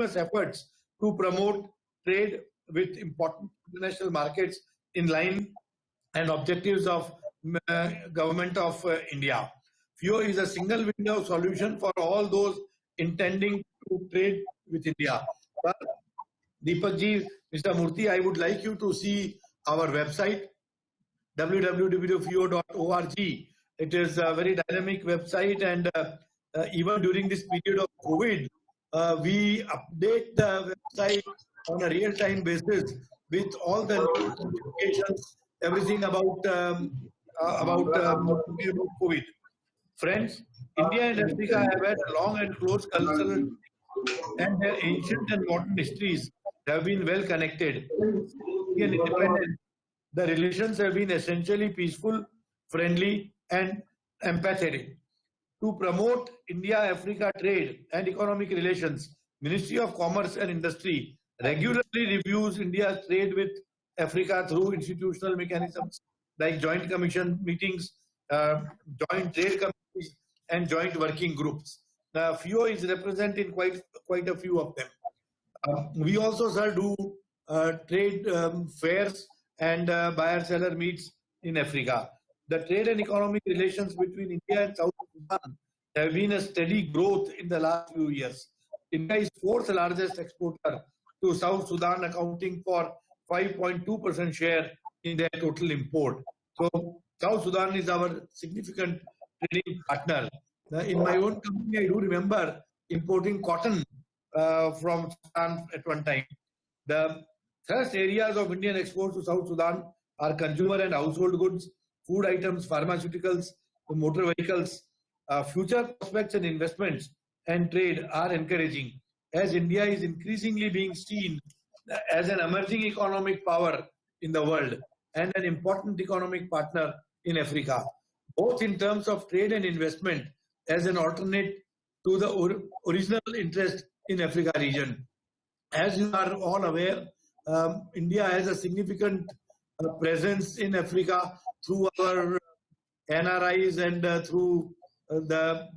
continuous efforts to promote trade with important international markets in line and objectives of Government of India. FIEO is a single window solution for all those intending to trade with India. Deepak ji, Mr. Moorthy, I would like you to see our website www.fio.org. It is a very dynamic website, and even during this period of COVID, we update the website on a real-time basis with all the notifications, everything about COVID. Friends, India and Africa have had a long and close cultural, and their ancient and modern histories have been well connected. Indian independence, the relations have been essentially peaceful, friendly, and empathetic. To promote India-Africa trade and economic relations, Ministry of Commerce and Industry regularly reviews India's trade with Africa through institutional mechanisms like joint commission meetings, joint trade committees, and joint working groups. The FIEO is represented in quite a few of them. We also, sir, do trade fairs and buyer-seller meets in Africa. The trade and economic relations between India and South Sudan have been a steady growth in the last few years. India is fourth largest exporter to South Sudan, accounting for 5.2% share in their total import. So South Sudan is our significant trading partner. In my own company, I do remember importing cotton from Sudan at one time. The thrust areas of Indian exports to South Sudan are consumer and household goods, food items, pharmaceuticals, motor vehicles. Future prospects and investments and trade are encouraging, as India is increasingly being seen as an emerging economic power in the world and an important economic partner in Africa, both in terms of trade and investment as an alternate to the original interest in Africa region. As you are all aware, India has a significant presence in Africa through our NRIs and through the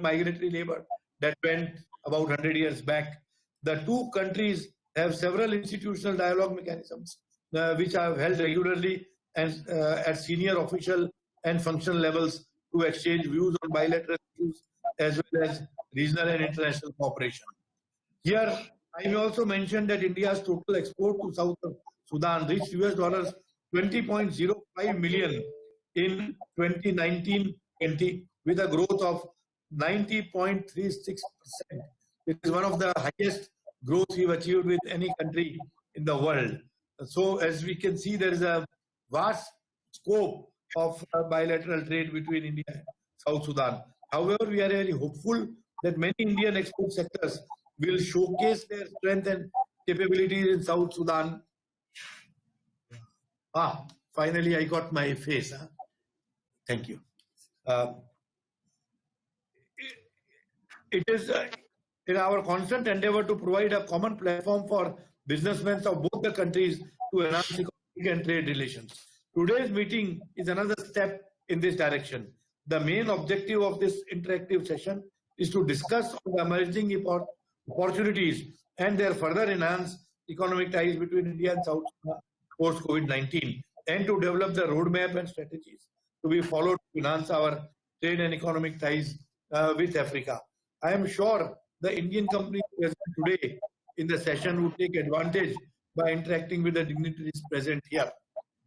migratory labor that went about 100 years back. The two countries have several institutional dialogue mechanisms which are held regularly and at senior official and functional levels to exchange views on bilateral issues as well as regional and international cooperation. Here, I may also mention that India's total export to South Sudan reached $20.05 million in 2019-20, with a growth of 90.36%. It is one of the highest growth we've achieved with any country in the world. So as we can see, there is a vast scope of bilateral trade between India and South Sudan. However, we are very hopeful that many Indian export sectors will showcase their strength and capabilities in South Sudan. Finally, I got my face. Thank you. It is in our constant endeavor to provide a common platform for businessmen of both the countries to enhance economic and trade relations. Today's meeting is another step in this direction. The main objective of this interactive session is to discuss the emerging opportunities and their further enhanced economic ties between India and South Sudan post COVID-19, and to develop the roadmap and strategies to be followed to enhance our trade and economic ties with Africa. I am sure the Indian companies present today in the session would take advantage by interacting with the dignitaries present here.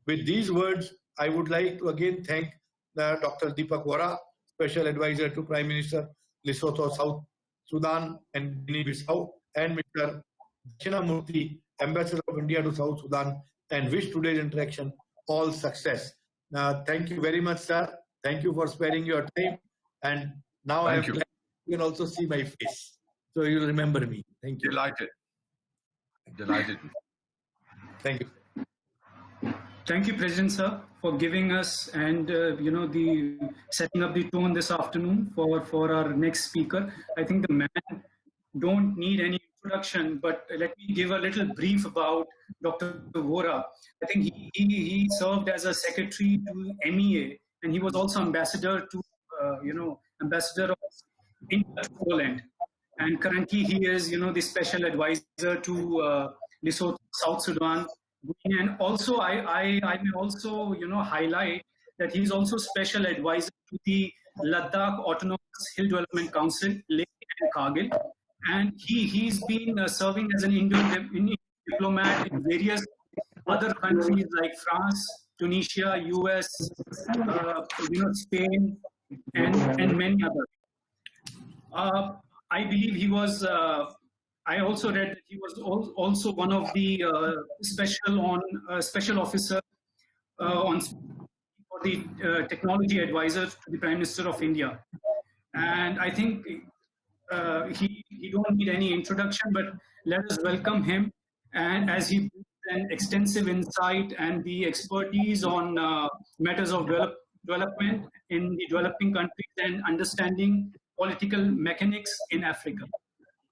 With these words, I would like to again thank Dr. Deepak Vohra, Special Advisor to Prime Minister Lesotho, South Sudan and Guinea-Bissau, and Mr. Dakshina Moorthy, Ambassador of India to South Sudan, and wish today's interaction all success. Thank you very much, sir. Thank you for sparing your time. And now you can also see my face, so you'll remember me. Thank you. Delighted. Delighted. Thank you. Thank you, President sir, for giving us and the setting up the tone this afternoon for our next speaker. I think the man don't need any introduction, but let me give a little brief about Dr. Vohra. I think he served as a secretary to MEA, and he was also ambassador to ambassador of India to Poland. and currently he is, the special advisor to Lesotho, South Sudan, Guinea, and also I may also, highlight that he's also special advisor to the Ladakh Autonomous Hill Development Council, Leh and Kargil, and he's been serving as an Indian diplomat in various other countries like France, Tunisia, US, Spain, and many others. I believe he was. I also read that he was also one of the special officer on for the technology advisor to the Prime Minister of India. And I think he don't need any introduction, but let us welcome him. And as he brings an extensive insight and the expertise on matters of development in the developing countries and understanding political mechanics in Africa.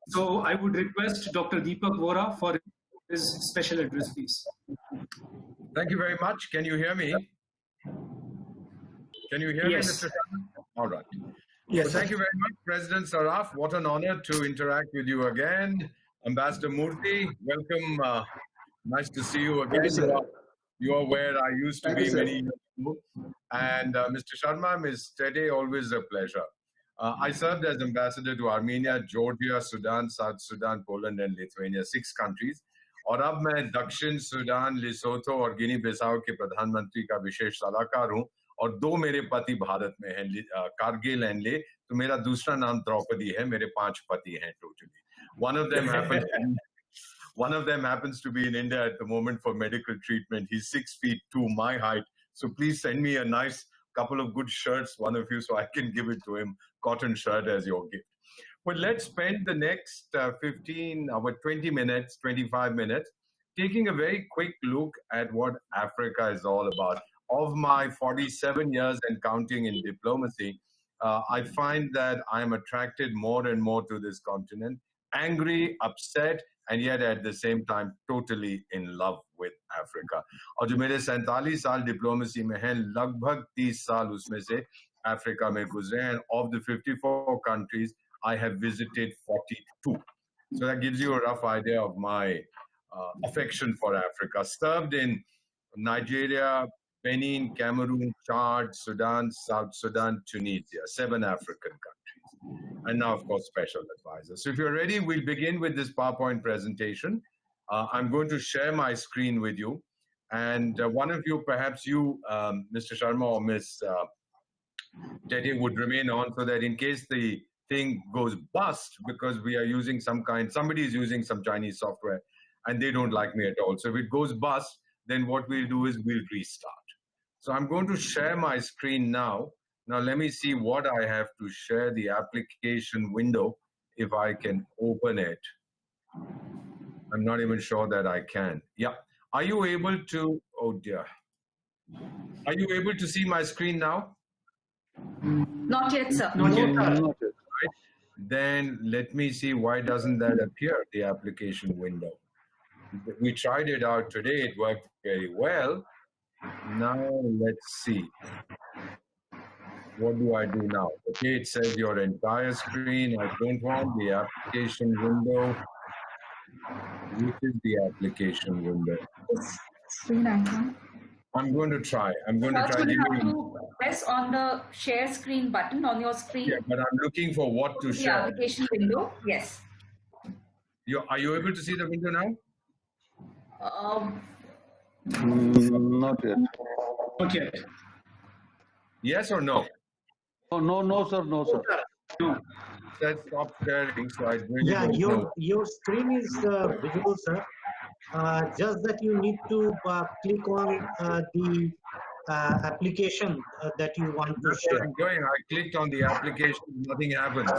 So I would request Dr. Deepak Vohra for his special address, please. Thank you very much. Can you hear me? Can you hear Yes. me, Mr. Sharma? All right. Yes, Thank you very much, President Saraf. What an honor to interact with you again. Ambassador Moorthy, welcome. Nice to see you again. You are where I used to be many years ago. And Mr. Sharma, Ms. Tede, always a pleasure. I served as ambassador to Armenia, Georgia, Sudan, South Sudan, Poland, and Lithuania, 6 countries. और अब मैं दक्षिण Sudan, लिसोथो और गिनी बिसाओ के प्रधानमंत्री का विशेष सलाहकार हूं और 2 मेरे पति भारत में हैं, कारगिल एंड ले, तो मेरा दूसरा नाम द्रौपदी है, मेरे 5 पति हैं totally. One of them happens to be in India at the moment for medical treatment. He's 6'2", my height. So please send me a nice couple of good shirts, one of you, so I can give it to him, cotton shirt as your gift. Well, let's spend the next 20 minutes, 25 minutes, taking a very quick look at what Africa is all about. Of my 47 years and counting in diplomacy, I find that I'm attracted more and more to this continent, angry, upset, and yet at the same time totally in love with Africa. और जो मेरे 47 साल diplomacy में हैं, लगभग 30 साल उसमें से अफ्रीका में गुजरे हैं. Of the 54 countries, I have visited 42. So that gives you a rough idea of my affection for Africa. Served in Nigeria, Benin, Cameroon, Chad, Sudan, South Sudan, Tunisia, 7 African countries. And now, of course, special advisor. So if you're ready, we'll begin with this PowerPoint presentation. I'm going to share my screen with you. And one of you, perhaps you, Mr. Sharma or Ms. Teddy, would remain on so that in case the thing goes bust because we are using somebody is using some Chinese software and they don't like me at all. So if it goes bust, then what we'll do is we'll restart. So I'm going to share my screen now. Now let me see what I have to share, the application window, if I can open it. I'm not even sure that I can. Yeah. Are you able to, oh dear. Are you able to see my screen now? Not yet, sir. Not yet. Right. Then let me see, why doesn't that appear, the application window? We tried it out today. It worked very well. Now let's see. What do I do now? Okay, it says your entire screen. I don't want the application window. Which is the application window? Screen icon. I'm going to try. First, you have to press on the share screen button on your screen. Yeah, but I'm looking for what to the share. application window. Yes. Are you able to see the window now? Not yet. Not yet. Yes or no? Oh, no, sir. No. Let's stop sharing. So I really Yeah, don't know. your screen is visible, sir. Just that you need to click on the application that you want to That's what share. I'm doing. I clicked on the application. Nothing happens.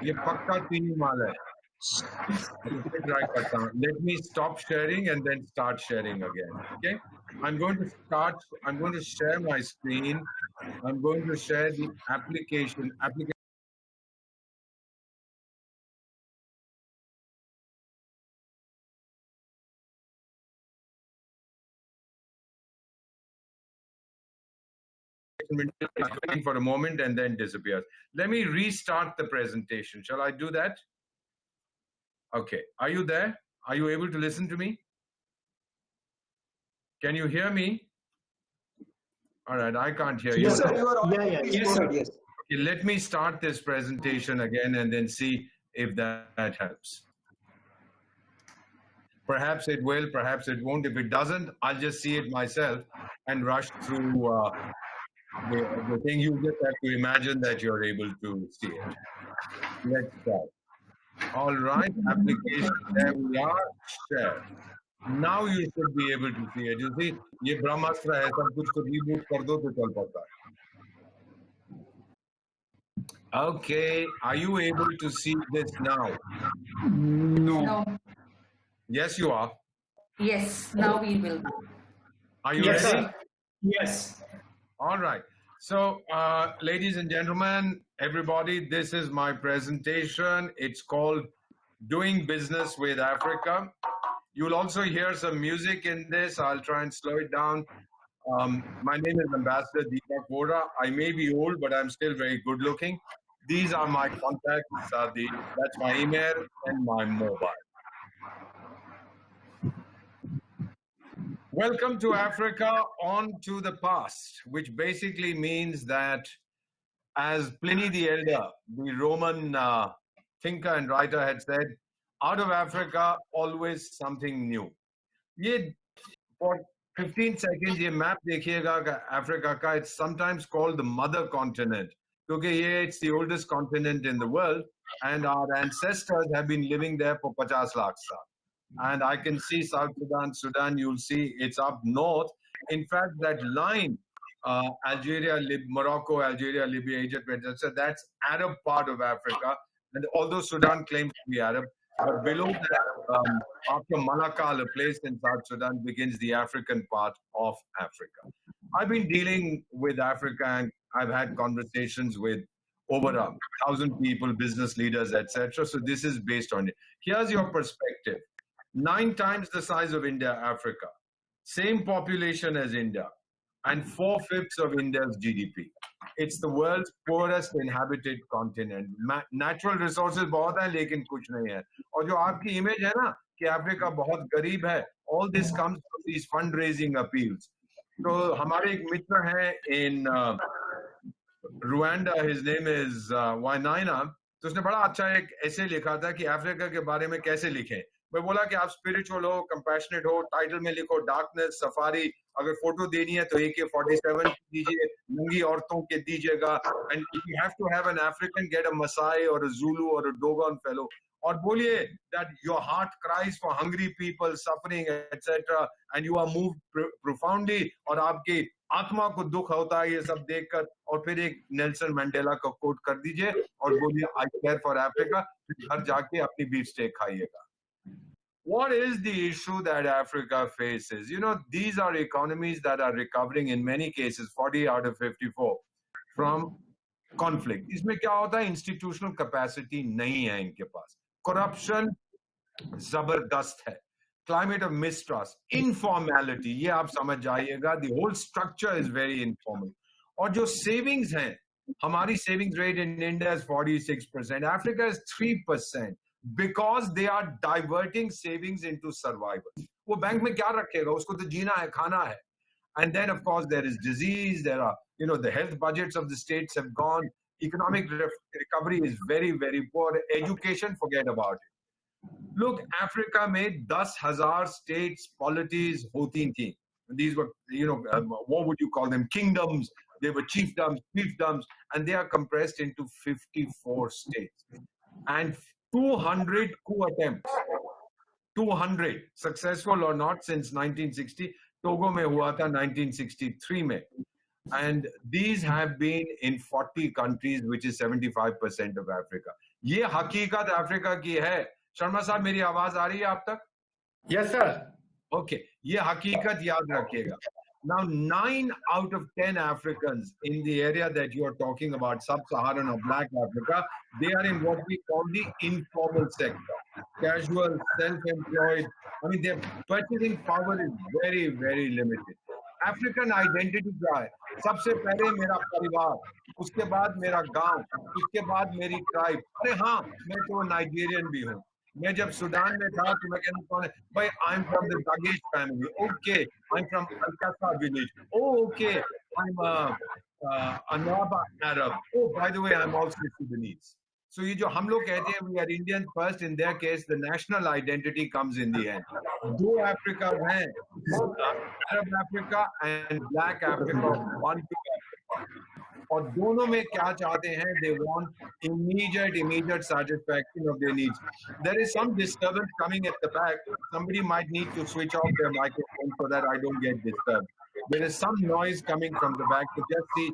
ये पक्का तीन वाला है. Try करता हूँ. Let me stop sharing and then start sharing again. Okay. I'm going to share my screen. I'm going to share the application. for a moment and then disappears. Let me restart the presentation. Shall I do that? Okay. Are you there? Are you able to listen to me? Can you hear me? All right, I can't hear you. Yes, sir. You are on. Yeah, Yes, sir. Yes. Okay, let me start this presentation again and then see if that helps. Perhaps it will, perhaps it won't. If it doesn't, I'll just see it myself and rush through the thing. You just have to imagine that you're able to see it. Let's start. All right, application, there we are, share. Now you should be able to see it. You see, ये ब्रह्मास्त्र है, सब कुछ को reboot कर दो तो चल पड़ता है. Okay, are you able to see this now? No. No. Yes, you are. Yes, now we will. Are you Yes, ready? sir. Yes. All right. So, ladies and gentlemen, everybody, this is my presentation. It's called Doing Business with Africa. You'll also hear some music in this. I'll try and slow it down. My name is Ambassador Deepak Vohra. I may be old, but I'm still very good looking. These are my contacts. That's my email and my mobile. Welcome to Africa, on to the past, which basically means that, as Pliny the Elder, the Roman thinker and writer, had said, out of Africa, always something new. Ye, for 15 seconds, ये map देखिएगा Africa का, it's sometimes called the mother continent, because it's the oldest continent in the world, and our ancestors have been living there for 50 lakh saal. And I can see South Sudan, you'll see it's up north. In fact, that line, Algeria, Morocco, Algeria, Libya, Egypt, etc., that's Arab part of Africa. And although Sudan claims to be Arab, but below that, after Malakal, a place in South Sudan, begins the African part of Africa. I've been dealing with Africa, and I've had conversations with over 1,000 people, business leaders, etc. So this is based on it. Here's your perspective. 9 times the size of India, Africa, same population as India, and 4/5 of India's GDP. It's the world's poorest inhabited continent. Natural resources बहुत हैं, लेकिन कुछ नहीं है. और जो आपकी image है ना कि अफ्रीका बहुत गरीब है, all this comes from these fundraising appeals. तो हमारे एक मित्र हैं in Rwanda, his name is Wainaina. तो उसने बड़ा अच्छा एक ऐसे लिखा था कि अफ्रीका के बारे में कैसे लिखें. मैं बोला कि आप स्पिरिचुअल हो, कंपैशनेट हो, टाइटल में लिखो डार्कनेस, सफारी, अगर फोटो देनी है तो AK-47 दीजिए, नंगी औरतों के दीजिएगा, and if you have to have an African, get a Maasai और अ ज़ुलू और अ डोगोन फेलो, और बोलिए that your heart cries for hungry people suffering etcetera and you are moved profoundly, और आपकी आत्मा को दुख होता है ये सब देखकर, और फिर एक नेल्सन मंडेला का कोट कर दीजिए और बोलिए आई केयर फॉर अफ्रीका, घर जाके अपनी बीफ स्टेक खाइएगा. What is the issue that Africa faces? You know, these are economies that are recovering in many cases, 40 out of 54, from conflict. इसमें क्या होता है? Institutional capacity नहीं है इनके पास. Corruption जबरदस्त है. Climate of mistrust, informality, ये आप समझ जाइएगा. The whole structure is very informal. और जो savings हैं, हमारी savings rate in India is 46%. Africa is 3%. Because they are diverting savings into survival. वो बैंक में क्या रखेगा? उसको तो जीना है, खाना है. And then of course there is disease, there are, you know, the health budgets of the states have gone, economic recovery is very, very poor, education, forget about it. Look, Africa में 10,000 states, polities होती थी. These were, you know, what would you call them? Kingdoms. They were chiefdoms, and they are compressed into 54 states. And 200 coup attempts, 200 successful or not since 1960. Togo में हुआ था 1963 में, and these have been in 40 countries, which is 75% of Africa. ये हकीकत Africa की है. शर्मा साहब, मेरी आवाज आ रही है आप तक? Yes, sir. Okay, ये हकीकत याद रखिएगा. Now, 9 out of 10 Africans in the area that you are talking about, sub-Saharan or Black Africa, they are in what we call the informal sector. Casual, self-employed. I mean, their purchasing power is very, very limited. African identity क्या है? सबसे पहले मेरा परिवार, उसके बाद मेरा गांव, उसके बाद मेरी ट्राइब। अरे हाँ, मैं तो नाइजीरियन भी हूँ। मैं जब सूडान में था तो मैं कहता कौन है भाई, I am from the Dagesh family, okay, I am from Alkasa village, okay, I am अनाबा Arab, oh by the way I am also Sudanese. So ये जो हम लोग कहते हैं we are Indian first, in their case the national identity comes in the end. दो Africa हैं, Arab Africa and black Africa, one together. और दोनों में क्या चाहते हैं, they want immediate satisfaction of their needs. There is some disturbance coming at the back. Somebody might need to switch off their microphone so that I don't get disturbed. There is some noise coming from the back. So just see,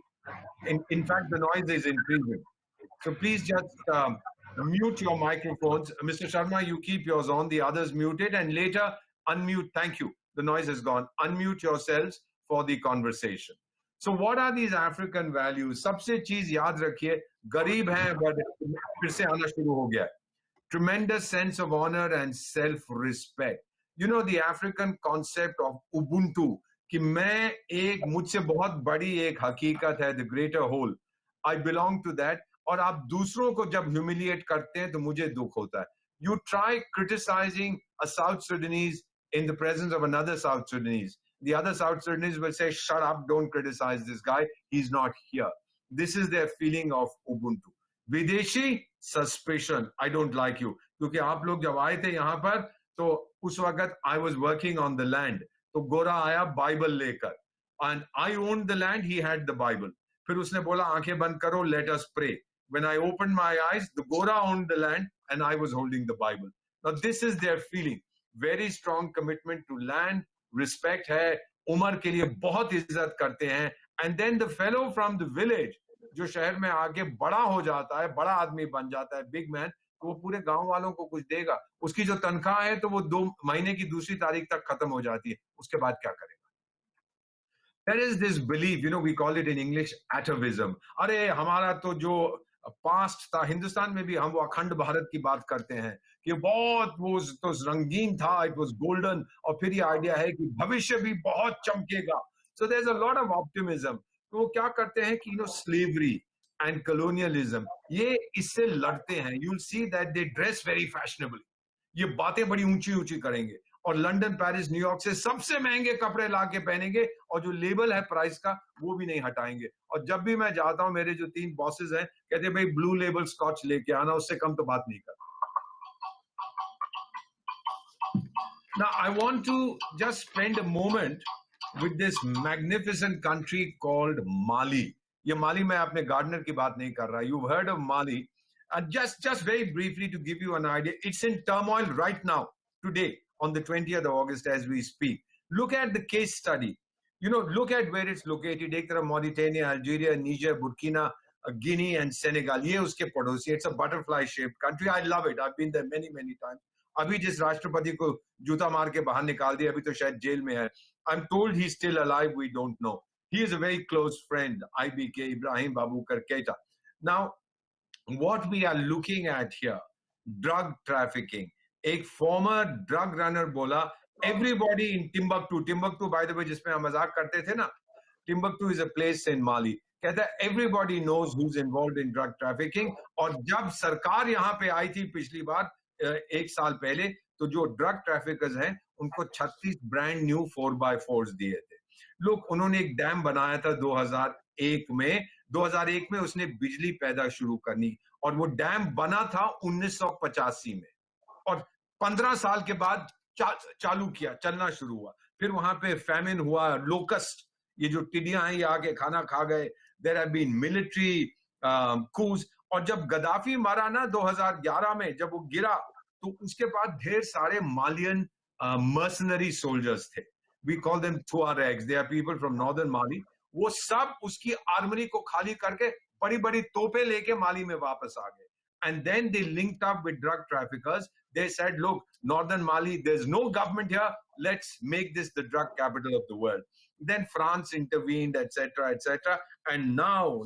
in fact the noise is increasing. So please just mute your microphones. Mr. Sharma, you keep yours on, the others muted, and later unmute. Thank you. The noise is gone. Unmute yourselves for the conversation. So what are these African values? सबसे चीज याद रखिए, गरीब हैं but फिर से आना शुरू हो गया. Tremendous sense of honor and self-respect. You know the African concept of Ubuntu, कि मैं एक, मुझसे बहुत बड़ी एक हकीकत है, the greater whole. I belong to that. और आप दूसरों को जब ह्यूमिलिएट करते हैं तो मुझे दुख होता है. You try criticizing a South Sudanese in the presence of another South Sudanese. The other South Sudanese will say, shut up, don't criticize this guy, he's not here. This is their feeling of Ubuntu. विदेशी, suspicion, I don't like you. क्योंकि आप लोग जब आए थे यहाँ पर तो उस वक्त I was working on the land. तो गोरा आया बाइबल लेकर, and I owned the land, he had the Bible. फिर उसने बोला आंखें बंद करो, let us pray. When I opened my eyes, the Gora owned the land and I was holding the Bible. Now this is their feeling. Very strong commitment to land, respect है, उम्र के लिए बहुत इज्जत करते हैं. And then the fellow from the village, जो शहर में आके बड़ा हो जाता है, बड़ा आदमी बन जाता है, big man, तो वो पूरे गांव वालों को कुछ देगा. उसकी जो तनख्वाह है तो वो 2 महीने की दूसरी तारीख तक खत्म हो जाती है. उसके बाद क्या करेगा? There is this belief, you know, we call it in English atavism. अरे हमारा तो जो पास्ट था, हिंदुस्तान में भी हम वो अखंड भारत की बात करते हैं कि बहुत वो तो रंगीन था, इट वाज गोल्डन, और फिर ये आइडिया है कि भविष्य भी बहुत चमकेगा. So there is a lot of optimism. तो वो क्या करते हैं कि स्लेवरी एंड कॉलोनियलिज्म, ये इससे लड़ते हैं. You will see that they dress very fashionably. ये बातें बड़ी ऊंची ऊंची करेंगे और लंदन, पेरिस, न्यूयॉर्क से सबसे महंगे कपड़े ला के पहनेंगे और जो लेबल है प्राइस का वो भी नहीं हटाएंगे. और जब भी मैं जाता हूं, मेरे जो 3 बॉसेस हैं कहते हैं भाई ब्लू लेबल स्कॉच लेके आना, उससे कम तो बात नहीं कर. Now I want to just spend a moment with this magnificent country called Mali. ये माली, मैं अपने गार्डनर की बात नहीं कर रहा. You've heard of Mali. And just very briefly to give you an idea, it's in turmoil right now, today, on the 20th of August as we speak. Look at the case study. Look at where it's located. एक तरफ Mauritania, Algeria, Niger, Burkina, Guinea and Senegal. ये उसके पड़ोसी. It's a butterfly-shaped country. I love it. I've been there many times. अभी जिस राष्ट्रपति को जूता मार के बाहर निकाल दिया, अभी तो शायद जेल में है. I'm told he's still alive. We don't know. He is a very close friend, IBK, Ibrahim Babukar Keita. Now, what we are looking at here, drug trafficking. एक former drug runner बोला, everybody in Timbuktu, by the way, जिसमें हम मजाक करते थे ना, Timbuktu is a place in Mali. कहता है everybody knows who's involved in drug trafficking. और जब सरकार यहाँ पे आई थी पिछली बार 1 साल पहले, तो जो ड्रग ट्रैफिकर्स हैं उनको 36 ब्रांड न्यू 4x4s दिए थे. लोग, उन्होंने एक डैम बनाया था 2001 में उसने बिजली पैदा शुरू करनी, और वो डैम बना था 1985 में, और 15 साल के बाद चालू किया, चलना शुरू हुआ. फिर वहां पे फैमिन हुआ, लोकस्ट, ये जो टिड्डियां हैं ये आके खाना खा गए. There have been military coups. और जब गद्दाफी मारा ना 2011 में, जब वो गिरा, तो उसके बाद ढेर सारे मालियन मर्सनरी सोल्जर्स थे. We call them Tuaregs. They are people from northern Mali. वो सब उसकी आर्मरी को खाली करके बड़ी तोपें लेके माली में वापस आ गए. And then they linked up with drug traffickers. They said, look, northern Mali, there's no government here. Let's make this the drug capital of the world. Then France intervened, etc. And now,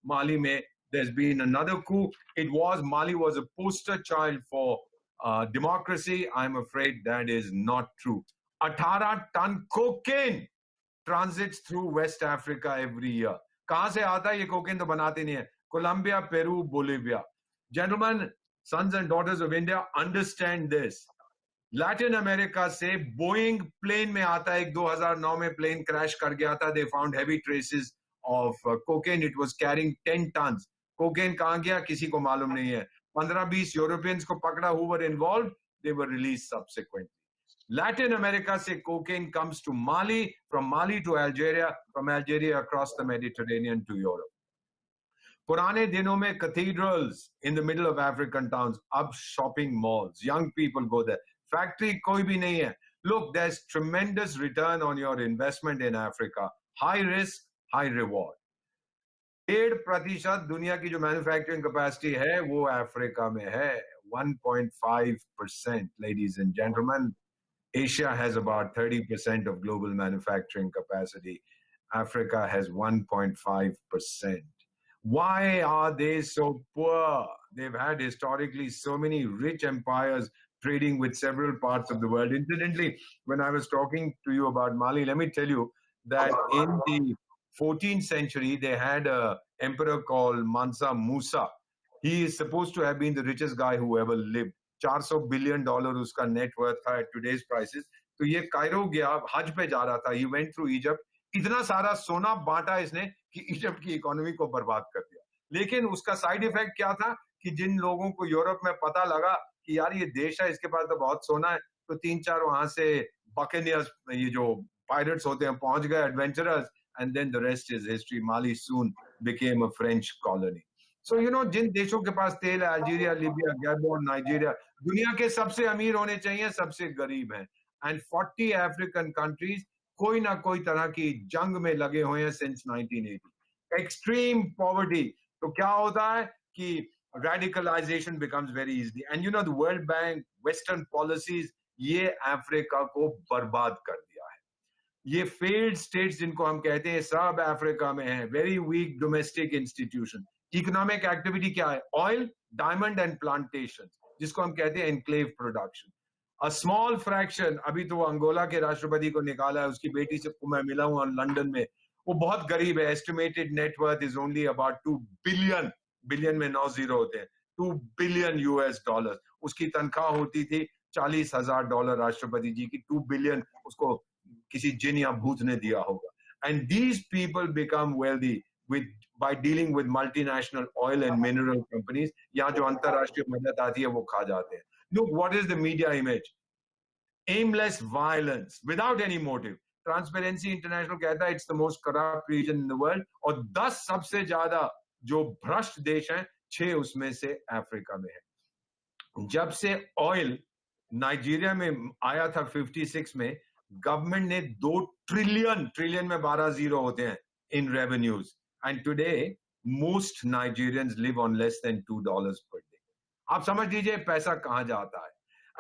Mali mein, there's been another coup. Mali was a poster child for democracy. I'm afraid that is not true. 18 ton cocaine transits through West Africa every year. कहाँ से आता है ये cocaine? तो बनाते नहीं है. Colombia, Peru, Bolivia. Gentlemen, sons and daughters of India, understand this. Latin America से Boeing plane में आता है. 2009 में plane crash कर गया था. They found heavy traces of cocaine. It was carrying 10 tons. Cocaine कहाँ गया किसी को मालूम नहीं है. 15-20 Europeans को पकड़ा who were involved. They were released subsequently. Latin America से cocaine comes to Mali, from Mali to Algeria, from Algeria across the Mediterranean to Europe. पुराने दिनों में cathedrals in the middle of African towns, अब shopping malls, young people go there. Factory कोई भी नहीं है. Look, there's tremendous return on your investment in Africa. High risk, high reward. 1.5% दुनिया की जो मैन्युफैक्चरिंग कैपेसिटी है वो अफ्रीका में है. 1.5%, ladies and gentlemen. Asia has about 30% of global manufacturing capacity. Africa has 1.5%. Why are they so poor? They've had historically so many rich empires trading with several parts of the world. Incidentally, when I was talking to you about Mali, let me tell you that in the 14th century, they had an emperor called Mansa Musa. He is supposed to have been the richest guy who ever lived. $400 billion उसका net worth था at today's prices. तो ये Cairo गया, हज पे जा रहा था. He went through Egypt. इतना सारा सोना बांटा इसने कि इजिप्ट की इकोनॉमी को बर्बाद कर दिया. लेकिन उसका साइड इफेक्ट क्या था कि जिन लोगों को यूरोप में पता लगा कि यार ये देश है, इसके पास तो बहुत सोना है, तो 3-4 वहां से बकेनियर्स, ये जो पायरेट्स होते हैं, पहुंच गए, adventurers, and then the rest is history. Mali soon became a French colony. So, you know, जिन देशों के पास तेल है, अल्जीरिया, लीबिया, गैबोन, नाइजीरिया, दुनिया के सबसे अमीर होने चाहिए, सबसे गरीब हैं. And 40 African countries कोई ना कोई तरह की जंग में लगे हुए हैं since 1980. Extreme poverty. तो क्या होता है कि radicalization becomes very easy. And you know, the World Bank, Western policies, ये अफ्रीका को बर्बाद कर दिया है. ये failed states जिनको हम कहते हैं, सब अफ्रीका में हैं. Very weak domestic institution. Economic activity क्या है? Oil, diamond and plantations, जिसको हम कहते हैं enclave production. A small fraction, अभी तो अंगोला के राष्ट्रपति को निकाला है, उसकी बेटी से मैं मिला हूँ लंदन में, वो बहुत गरीब है. Estimated net worth is only about 2 billion, billion में 9 जीरो होते हैं, $2 billion US. उसकी तनख्वाह होती थी $40,000 राष्ट्रपति जी की. 2 billion उसको किसी जिन या भूत ने दिया होगा. And these people become wealthy by dealing with multinational oil and mineral companies. यहाँ जो अंतरराष्ट्रीय मदद आती है वो खा जाते हैं. Look, what is the media image? Aimless violence without any motive. Transparency International कहता है it's the most corrupt region in the world. और 10 सबसे ज्यादा जो भ्रष्ट देश हैं, 6 उसमें से अफ्रीका में है. जब से ऑयल नाइजीरिया में आया था 56 में, गवर्नमेंट ने 2 ट्रिलियन में 12 जीरो होते हैं in revenues. And today, most Nigerians live on less than $2 per day. आप समझ लीजिए पैसा कहां जाता है.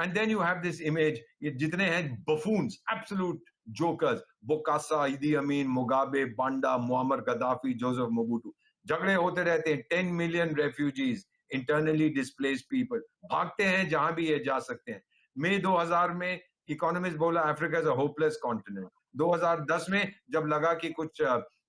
And then you have this image, ये जितने हैं buffoons, absolute jokers, Bokassa, Idi Amin, Mugabe, Banda, Muammar Gaddafi, Joseph Mobutu, झगड़े होते रहते हैं. 10 million refugees, internally displaced people, भागते हैं जहां भी ये जा सकते हैं. मई 2000 में इकोनॉमिस्ट बोला Africa is a hopeless continent. 2010 में जब लगा कि कुछ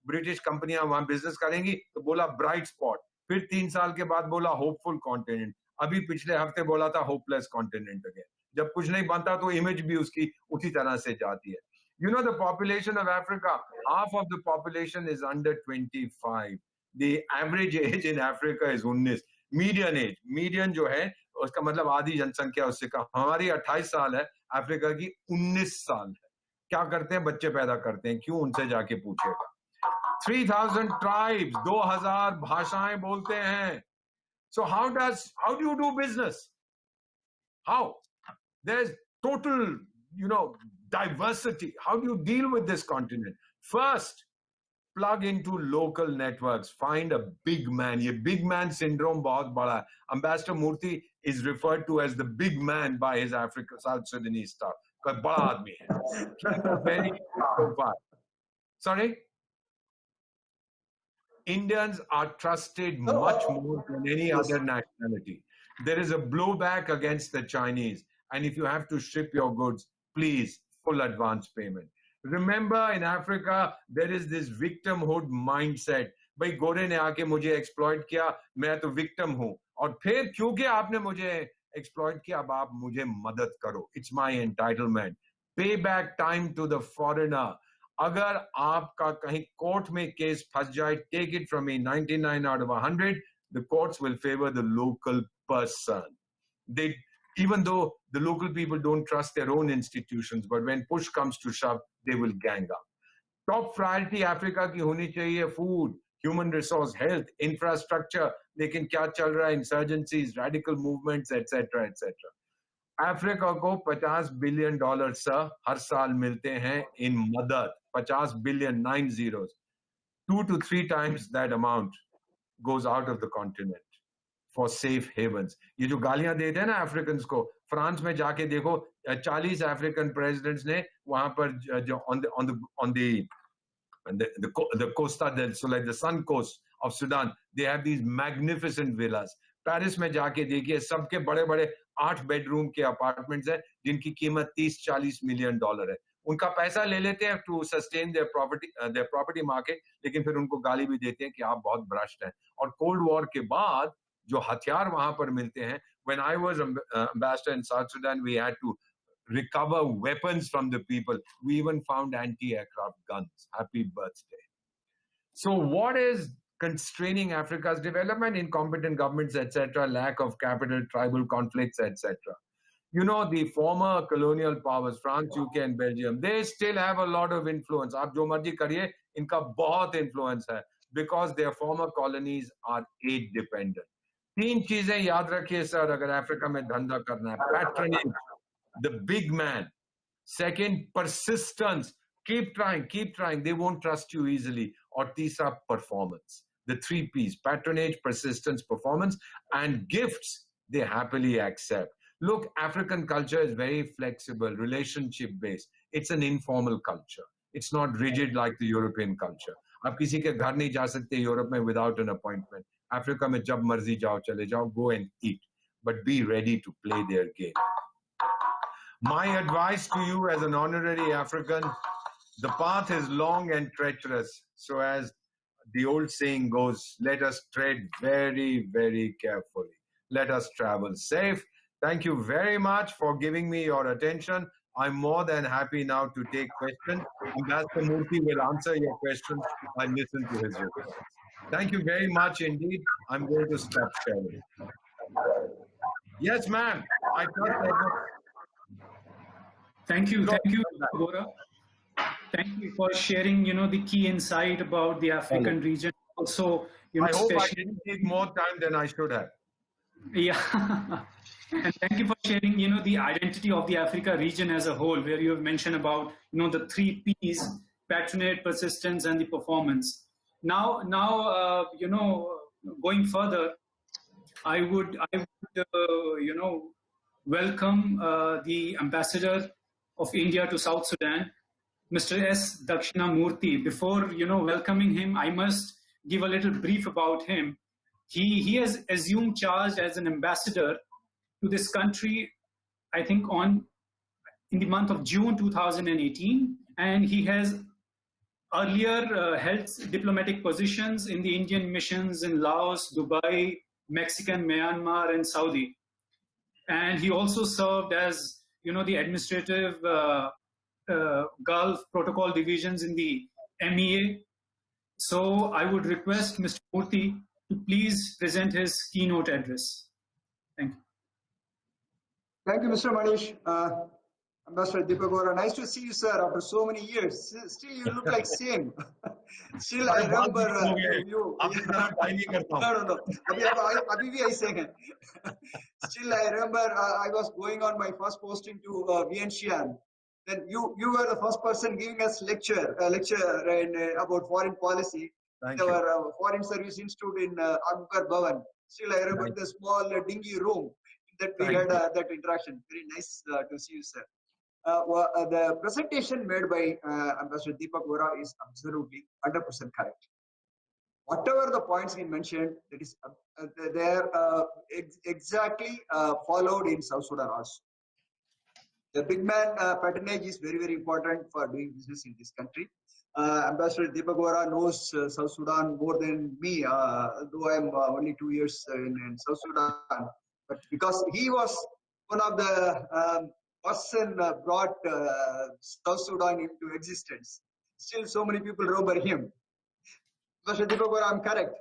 ब्रिटिश कंपनियां वहां बिजनेस करेंगी तो बोला ब्राइट स्पॉट. फिर 3 साल के बाद बोला होपफुल कॉन्टिनेंट. अभी पिछले हफ्ते बोला था होपलेस कॉन्टिनेंट अगेन. जब कुछ नहीं बनता तो इमेज भी उसकी उसी तरह से जाती है. You know, the population of Africa, half of the population is under 25. The average age in Africa is 19. Median जो है उसका मतलब आधी जनसंख्या उससे कम. हमारी 28 साल है, अफ्रीका की 19 साल है. क्या करते हैं? बच्चे पैदा करते हैं. क्यों? उनसे जाके पूछेगा. 3000 tribes, 2000 भाषाएं बोलते हैं. So how do you do business? How? There's total, you know, diversity. How do you deal with this continent? First, plug into local networks. Find a big man. ये big man syndrome बहुत बड़ा है. Ambassador Moorthy is referred to as the big man by his South Sudanese staff. कोई बड़ा आदमी है. Very profile. Sorry? Indians are trusted much more than any other nationality. There is a blowback against the Chinese. And if you have to ship your goods, please, full advance payment. Remember, in Africa, there is this victimhood mindset. भाई गोरे ने आके मुझे exploit किया, मैं तो victim हूँ, और फिर क्योंकि आपने मुझे exploit किया, अब आप मुझे मदद करो. It's my entitlement. Pay back time to the foreigner. अगर आपका कहीं कोर्ट में केस फंस जाए, take it from me, 99 out of 100, the courts will favor the local person. They, even though the local people don't trust their own institutions, but when push comes to shove, they will gang up. Top priority Africa की होनी चाहिए food, human resource, health, infrastructure. लेकिन क्या चल रहा है? Insurgencies, radical movements, etc., etc. Africa को $50 billion हर साल मिलते हैं in मदद. 50 billion, 9 zeros. 2 to 3 times that amount goes out of the continent for safe havens. ये जो गालियां देते हैं ना अफ्रीकन्स को, फ्रांस में जाके देखो, 40 अफ्रीकन प्रेसिडेंट्स ने वहां पर जो on the Costa del Sol, like the sun coast of Sudan, they have these magnificent villas. Paris में जाके देखिए, सबके बड़े बड़े 8 बेडरूम के अपार्टमेंट्स हैं जिनकी कीमत 30-40 मिलियन डॉलर है. उनका पैसा ले लेते हैं to sustain their property market, लेकिन फिर उनको गाली भी देते हैं कि आप बहुत भ्रष्ट हैं. और कोल्ड वॉर के बाद जो हथियार वहां पर मिलते हैं, when I was ambassador in South Sudan, we had to recover weapons from the people. We even found anti-aircraft guns. Happy birthday. So what is constraining Africa's development? Incompetent governments, etc., lack of capital, tribal conflicts, etc. You know, the former colonial powers, France, UK, and Belgium, they still have a lot of influence. आप जो मर्जी करिए, इनका बहुत influence है, because their former colonies are aid dependent. 3 चीजें याद रखिए सर, अगर अफ्रीका में धंधा करना है. Patronage, the big man. Second, persistence. Keep trying. They won't trust you easily. Or तीसरा, performance. The 3 P's: patronage, persistence, performance, and gifts they happily accept. Look, African culture is very flexible, relationship based. It's an informal culture. It's not rigid like the European culture. आप किसी के घर नहीं जा सकते Europe में without an appointment. Africa में जब मर्जी जाओ, चले जाओ, go and eat. But be ready to play their game. My advice to you as an honorary African, the path is long and treacherous. So as the old saying goes, let us tread very, very carefully. Let us travel safe. Thank you very much for giving me your attention. I'm more than happy now to take questions. Ambassador Moorthy will answer your questions. I listen to his reports. Thank you very much indeed. I'm going to stop sharing. Yes, ma'am. I thought that. Thank you, Vohra. Thank you for sharing, the key insight about the African region. Also, I hope I didn't take more time than I should have. Yeah. And thank you for sharing, the identity of the Africa region as a whole, where you have mentioned about, the 3 P's: patronage, persistence, and the performance. Now, going further, I would welcome the ambassador of India to South Sudan, Mr. S. Dakshina Moorthy. Before, welcoming him, I must give a little brief about him. He has assumed charge as an ambassador to this country, I think in the month of June 2018, and he has earlier held diplomatic positions in the Indian missions in Laos, Dubai, Mexican, Myanmar, and Saudi. And he also served as, the administrative Gulf protocol divisions in the MEA. So I would request Mr. Moorthy to please present his keynote address. Thank you. Thank you, Mr. Manish. Ambassador Deepak Vohra, nice to see you, sir, after so many years. Still, you look like same. Still, I remember you. No. Still, I remember I was going on my first posting to Vientiane. Then you were the first person giving us lecture about foreign policy. Our Foreign Service Institute in Angkor Bhavan. Still, I remember the small dingy room that we had that interaction. Very nice to see you, sir. The presentation made by Ambassador Deepak Vohra is absolutely 100% correct. Whatever the points he mentioned, that is they are exactly followed in South Sudan also. The big man patronage is very, very important for doing business in this country. Ambassador Deepak Vohra knows South Sudan more than me, though I am only 2 years in South Sudan. But because he was one of the person brought South Sudan into existence, still so many people remember him. Ambassador Deepak Vohra, I'm correct.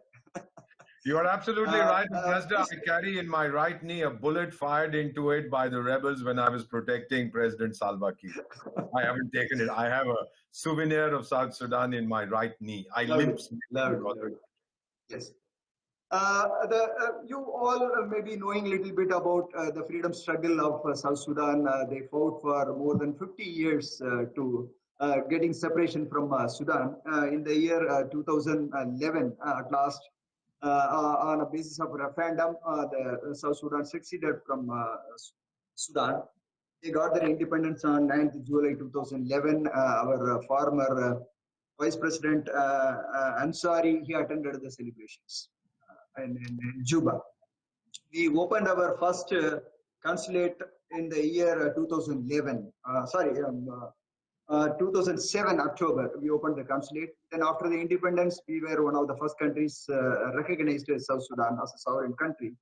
You are absolutely right, Ambassador. I carry in my right knee a bullet fired into it by the rebels when I was protecting President Salva Kiir. I haven't taken it. I have a souvenir of South Sudan in my right knee. I limp. Yes. You all may be knowing a little bit about the freedom struggle of South Sudan. They fought for more than 50 years to getting separation from Sudan. In the year 2011, at last, on a basis of referendum, the South Sudan succeeded from Sudan. They got their independence on 9th July 2011. Our former Vice President Ansari, he attended the celebrations in Juba. We opened our first consulate in the year 2011. 2007 October, we opened the consulate. Then after the independence, we were one of the first countries recognized as South Sudan as a sovereign country.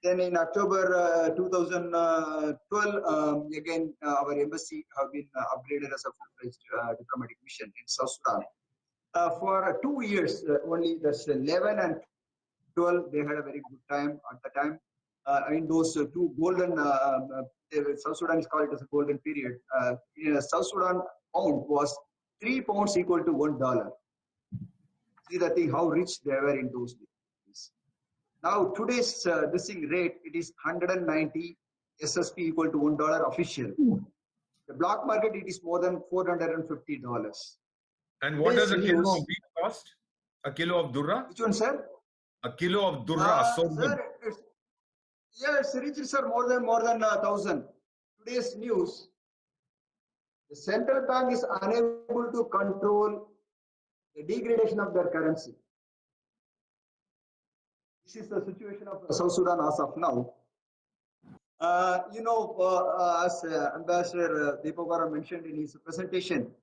Then in October 2012, again, our embassy have been upgraded as a full-fledged diplomatic mission in South Sudan. For 2 years, only that's 11 and 12, they had a very good time at the time. In those two golden, South Sudan is called it as a golden period. South Sudan pound was 3 pounds equal to $1. See the thing, how rich they were in those days. Now today's this thing rate, it is 190 SSP equal to $1 official. The black market, it is more than $450. And what does a kilo of beef cost? A kilo of durra? Which one, sir? A kilo of durra. Sir, it's reached, sir, more than 1,000. Today's news, the central bank is unable to control the degradation of their currency. This is the situation of South Sudan as of now. As Ambassador Deepak Vohra mentioned in his presentation,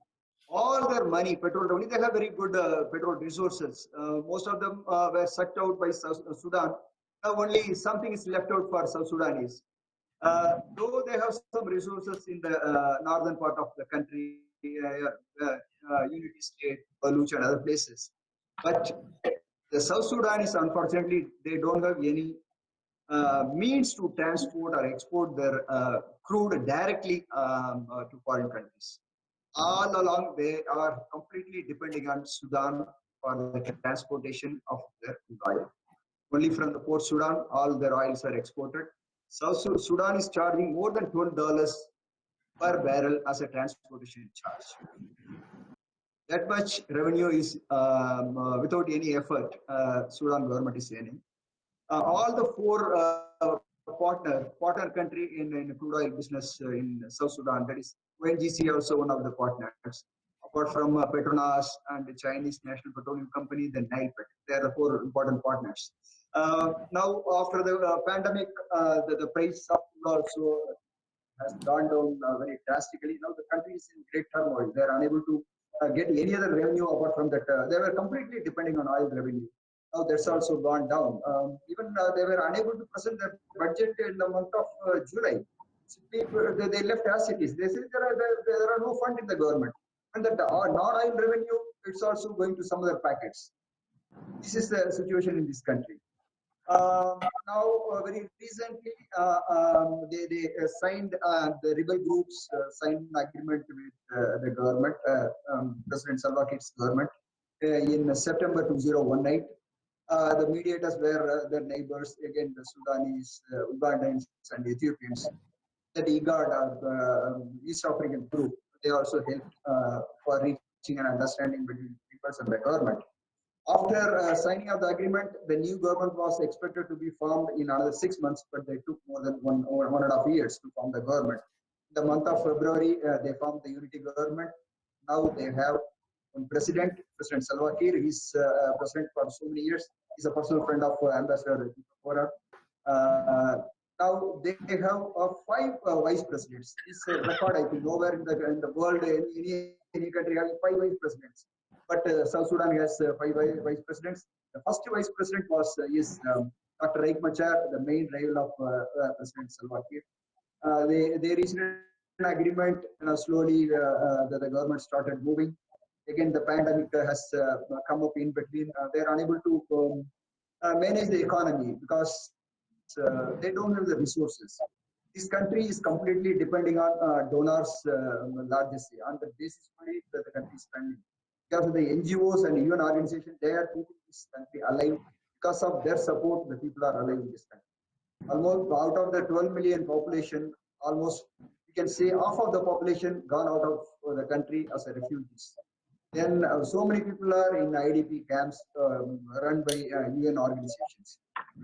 all their money, petrol revenue, they have very good petrol resources. Most of them were sucked out by South Sudan. Now only something is left out for South Sudanese. Though they have some resources in the northern part of the country, Unity State, Baluch and other places. But the South Sudanese, unfortunately, they don't have any means to transport or export their crude directly to foreign countries. All along, they are completely depending on Sudan for the transportation of their oil. Only from the Port Sudan, all their oils are exported. South Sudan is charging more than $12 per barrel as a transportation charge. That much revenue is without any effort, Sudan government is earning. All the four partner country in crude oil business in South Sudan, that is ONGC, also one of the partners. Apart from Petronas and the Chinese National Petroleum Company, the NIPET, they are the four important partners. Now, after the pandemic, the price of crude also has gone down very drastically. Now the country is in great turmoil. They are unable to get any other revenue apart from that. They were completely depending on oil revenue. Now that's also gone down. Even they were unable to present their budget in the month of July. They left as it is. They said there are no funds in the government. And that non-oil revenue, it's also going to some other packets. This is the situation in this country. Now, very recently, they signed, the rebel groups signed an agreement with the government, President Salva Kiir's government, in September 2018. The mediators were their neighbors, again, the Sudanese, Ugandans, and Ethiopians. The IGAD, East African group, they also helped for reaching an understanding between peoples and the government. After signing of the agreement, the new government was expected to be formed in another 6 months, but they took more than 1.5 years to form the government. In the month of February, they formed the unity government. Now they have one president, President Salva Kiir. He's president for so many years. He's a personal friend of Ambassador Vohra. Now they have five vice presidents. It's a record, I think. Nowhere in the world, any country having five vice presidents. But South Sudan has five vice presidents. The first vice president is Dr. Riek Machar, the main rival of President Salva Kiir. They reached an agreement, slowly the government started moving. Again, the pandemic has come up in between. They are unable to manage the economy because they don't have the resources. This country is completely depending on donors' largesse. On the basis only that the country is spending. Because of the NGOs and UN organizations, they are keeping this country alive. Because of their support, the people are alive in this country. Almost out of the 12 million population, almost we can say half of the population gone out of the country as a refugees. Then so many people are in IDP camps run by UN organizations.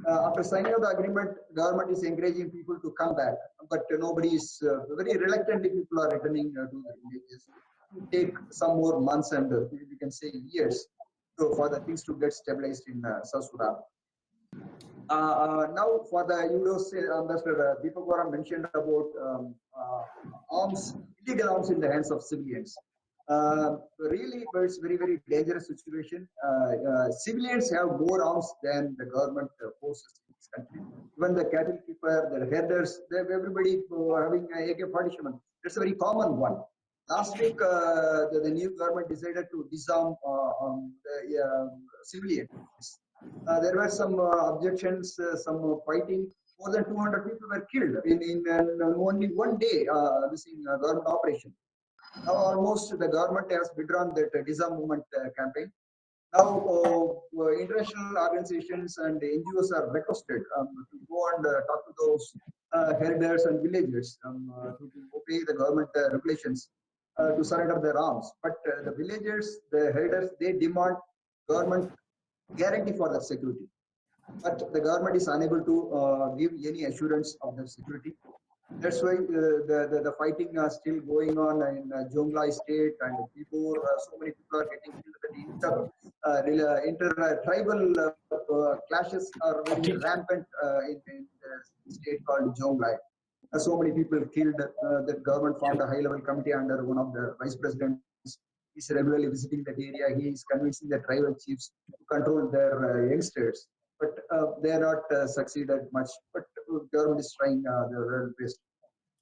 After signing of the agreement, government is encouraging people to come back, but nobody is very reluctantly. People are returning to the villages. To take some more months and we can say years for the things to get stabilized in South Sudan. Now, for the UNOS Ambassador Deepak Vohra mentioned about arms, illegal arms in the hands of civilians. Really, it's very, very dangerous situation. Civilians have more arms than the government forces in this country. Even the cattle keeper, the herders, everybody having AK-47. That's a very common one. Last week, the new government decided to disarm the civilians. There were some objections, some fighting. More than 200 people were killed in only one day. This in government operation. Now almost the government has withdrawn that disarm movement campaign. Now international organizations and NGOs are requested to go and talk to those herders and villagers to obey the government regulations to surrender their arms. But the villagers, the herders, they demand government guarantee for their security. But the government is unable to give any assurance of their security. That's why the fighting is still going on in Jonglai state and Pibor. So many people are getting killed. The inter-tribal clashes are very rampant in the state called Jonglai. So many people killed. The government formed a high-level committee under one of the vice presidents. He's regularly visiting that area. He is convincing the tribal chiefs to control their youngsters. But they are not succeeded much. But government is trying their best.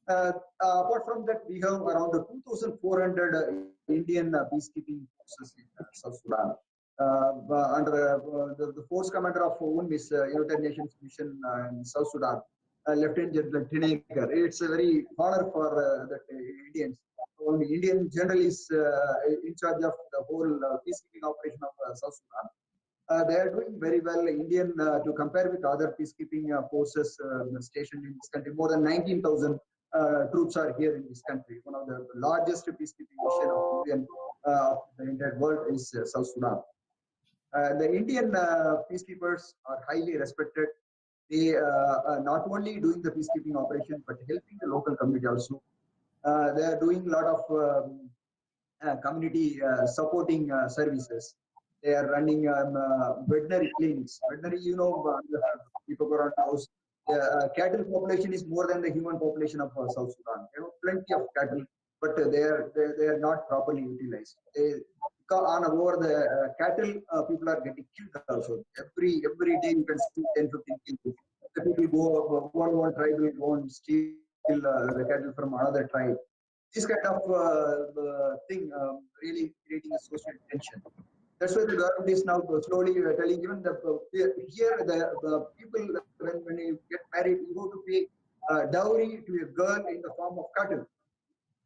Apart from that, we have around 2,400 Indian peacekeeping forces in South Sudan. Under the force commander of UNMISS, United Nations Mission in South Sudan, Lieutenant General Tinaker. It's a very honor for the Indians. Only Indian general is in charge of the whole peacekeeping operation of South Sudan. They are doing very well. Indian, to compare with other peacekeeping forces stationed in this country, more than 19,000 troops are here in this country. One of the largest peacekeeping mission of the entire world is South Sudan. The Indian peacekeepers are highly respected. They not only doing the peacekeeping operation, but helping the local community also. They are doing a lot of community supporting services. They are running veterinary clinics. Veterinary, people around house. The cattle population is more than the human population of South Sudan. There are plenty of cattle, but they are not properly utilized. On over the cattle, people are getting killed also. Every day you can see 10, 15 kills. The people go one tribe will go and steal the cattle from another tribe. This kind of thing really creating a social tension. That's why the government is now slowly telling even here the people when you get married, you go to pay dowry to a girl in the form of cattle.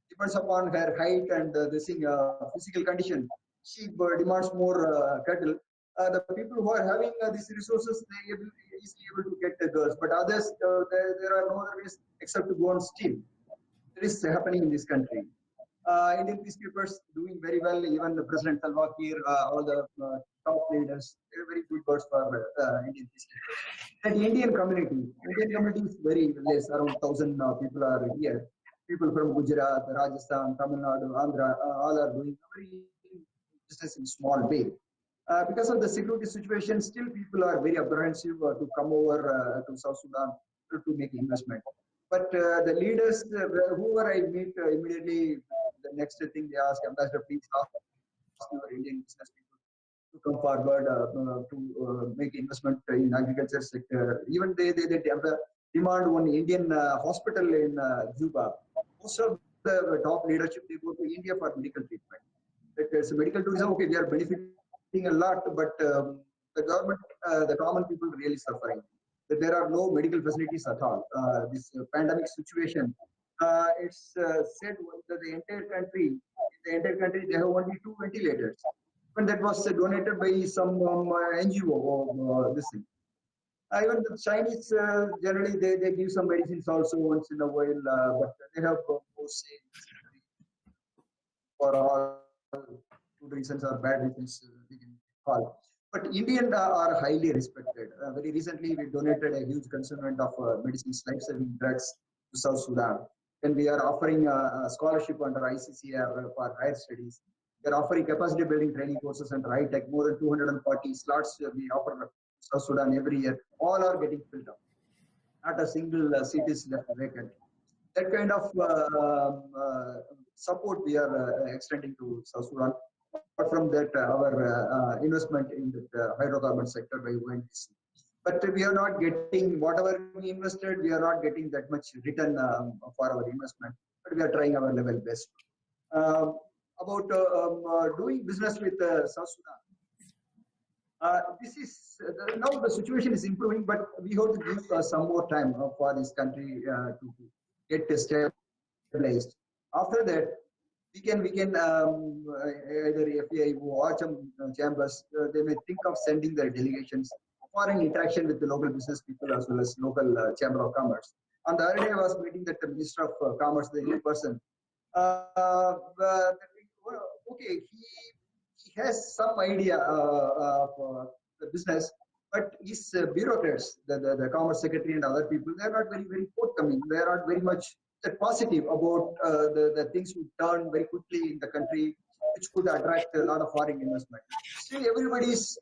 Depends upon her height and physical condition. She demands more cattle. The people who are having these resources, they are easily able to get the girls, but others there are no other ways except to go and steal. This is happening in this country. Indian peacekeepers doing very well. Even the President Salva Kiir, all the top leaders, they're very good words for Indian peacekeepers. And the Indian community is very less. Around 1,000 people are here. People from Gujarat, Rajasthan, Tamil Nadu, Andhra, all are doing very just in small way. Because of the security situation, still people are very apprehensive to come over to South Sudan. to make investment. But the leaders, whoever I meet, immediately the next thing they ask, Ambassador, please ask your Indian business people to come forward to make investment in agriculture sector. Even they demand one Indian hospital in Juba. Most of the top leadership, they go to India for medical treatment. It's medical tourism, okay, we are benefiting a lot, but the government, the common people really suffering. That there are no medical facilities at all. This pandemic situation, it's said that the entire country, they have only 2 ventilators. But that was donated by some NGO or this thing. Even the Chinese, generally, they give some medicines also once in a while, but they have more say for all good reasons or bad reasons we can call. But Indian are highly respected. Very recently, we donated a huge consignment of medicines, life-saving drugs to South Sudan. And we are offering a scholarship under ICCR for higher studies. We are offering capacity building training courses under high tech. More than 240 slots we offer to South Sudan every year. All are getting filled up. Not a single seat is left vacant. That kind of support we are extending to South Sudan. Apart from that, our investment in the hydrocarbon sector by ONGC. But we are not getting whatever we invested. We are not getting that much return for our investment. But we are trying our level best. About doing business with South Sudan. This is now the situation is improving, but we have to give some more time for this country to get stabilized. After that, we can either FIEO or chambers, they may think of sending their delegations for an interaction with the local business people as well as local chamber of commerce. On the other day, I was meeting that the Minister of Commerce, the new person. Okay, he has some idea of the business, but his bureaucrats, the Commerce Secretary and other people, they are not very forthcoming. They are not very much positive about the things we turn very quickly in the country, which could attract a lot of foreign investment. Still, everybody is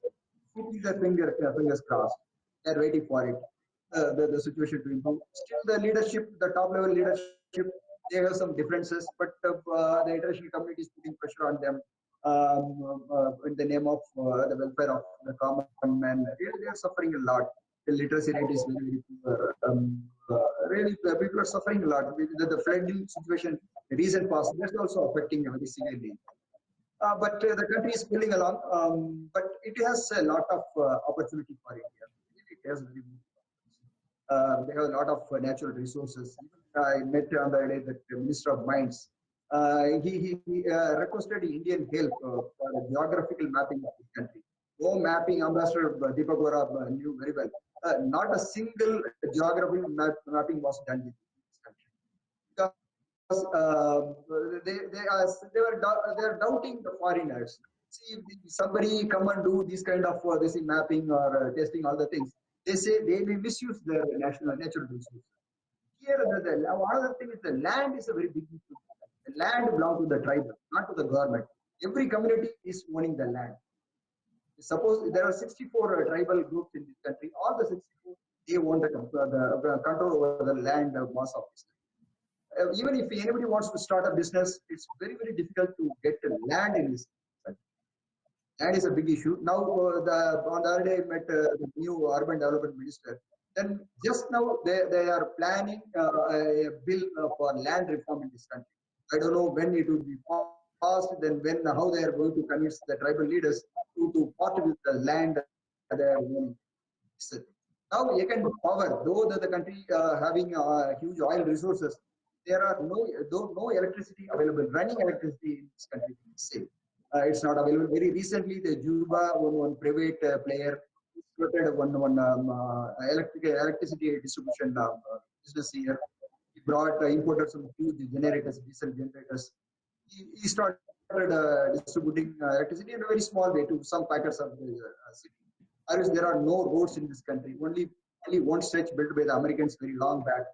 keeping their fingers crossed. They are waiting for it, the situation to improve. Still, the leadership, the top level leadership, they have some differences, but the international community is putting pressure on them in the name of the welfare of the common man. They are suffering a lot. The literacy rate is very poor. Really, people are suffering a lot. The flooding situation, the recent past, that's also affecting very severely. But the country is pulling along. But it has a lot of opportunity for India. It has very they have a lot of natural resources. I met on the day that the Minister of Mines. He requested Indian help for the geographical mapping of the country. No mapping, Ambassador Deepak Vohra knew very well. Not a single geographical mapping was done in this country because they are doubting the foreigners. See, if somebody come and do this kind of this mapping or testing all the things, they say they may misuse their natural resources. Here, another thing is the land is a very big issue. The land belongs to the tribe, not to the government. Every community is owning the land. Suppose there are 64 tribal groups in this country, all the 64, they own the control over the land mass of this country. Even if anybody wants to start a business, it's very difficult to get land in this country. Land is a big issue. Now, on the other day, I met the new urban development minister. Then just now, they are planning a bill for land reform in this country. I don't know when it will be passed, then how they are going to convince the tribal leaders to part with the land they are owning. Now, you can power, though the country having huge oil resources, there are no electricity available. Running electricity in this country is safe. It's not available. Very recently, the Juba, one private player, started one electricity distribution business here. He brought imported some huge generators, diesel generators. He started distributing electricity in a very small way to some packets of the city. Otherwise, there are no roads in this country. Only one stretch built by the Americans very long back,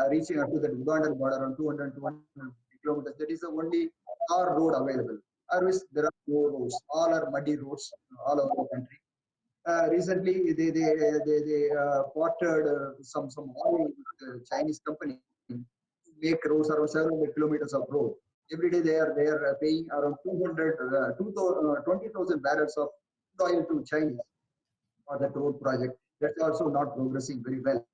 reaching up to the Ugandan border around 200 kilometers. That is the only tar road available. Otherwise, there are no roads. All are muddy roads all over the country. Recently, they partnered some oil with the Chinese company to make roads around 700 kilometers of road. Every day they are paying around 20,000 barrels of oil to Chinese for that road project. That's also not progressing very well.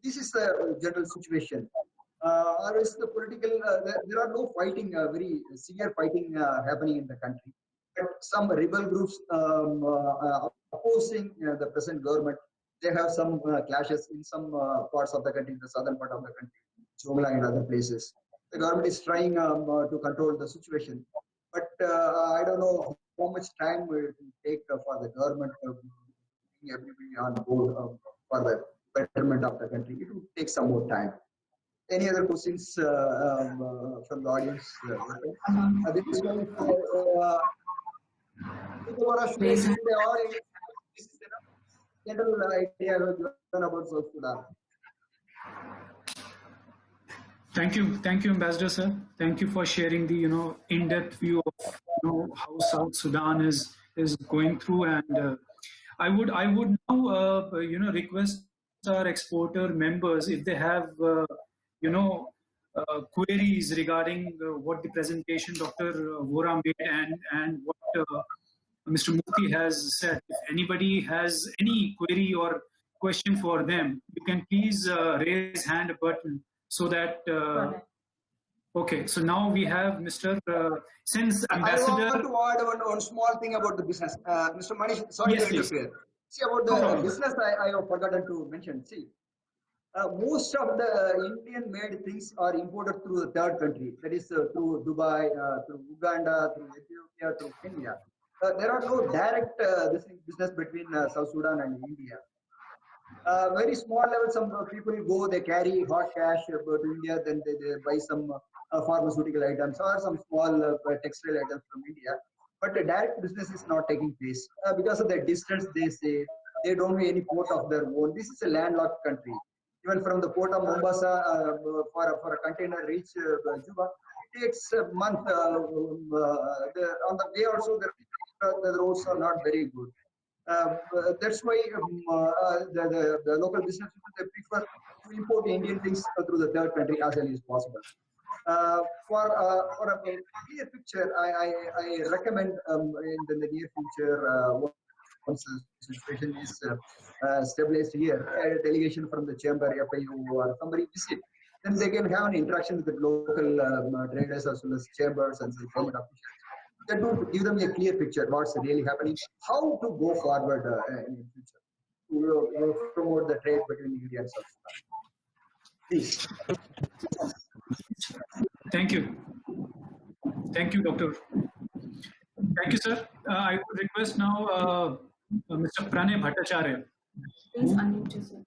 This is the general situation. Or is the political? There are no fighting, very severe fighting happening in the country. But some rebel groups opposing the present government, they have some clashes in some parts of the country, the southern part of the country, Chongla and other places. The government is trying to control the situation, but I don't know how much time it will take for the government to bring everybody on board for the betterment of the country. It will take some more time. Any other questions from the audience? This one for Raise hand. this is a general idea about South Sudan. Thank you, Ambassador sir. Thank you for sharing the in-depth view of how South Sudan is going through, and I would now request our exporter members, if they have queries regarding what the presentation Dr. Vohra made and what Mr. Moorthy has said. If anybody has any query or question for them, you can please raise hand button so that. Okay, so now we have Mr. Since Ambassador. I want to add one small thing about the business. Mr. Manish, sorry Yes, to please. interfere. See, about the business, I have forgotten to mention. See, most of the Indian-made things are imported through the third country. That is through Dubai, through Uganda, through Ethiopia, through Kenya. There are no direct business between South Sudan and India. Very small level, some people go, they carry hot cash to India, then they buy some pharmaceutical items or some small textile items from India. But the direct business is not taking place because of the distance. They say they don't have any port of their own. This is a landlocked country. Even from the port of Mombasa for a container reach Juba, it takes a month. On the way also, the roads are not very good. That's why the local business people, they prefer to import Indian things through the third country as early as possible. For a clear picture, I recommend in the near future, once the situation is stabilized here, a delegation from the chamber, FIEO, or somebody visit, then they can have an interaction with the local traders as well as chambers and the government officials. That would give them a clear picture what's really happening, how to go forward in the future to promote the trade between India and South Sudan. Please. Thank you. Thank you, Doctor. Thank you, sir. I would request now Mr. Pranay Bhattacharya. Please unmute yourself.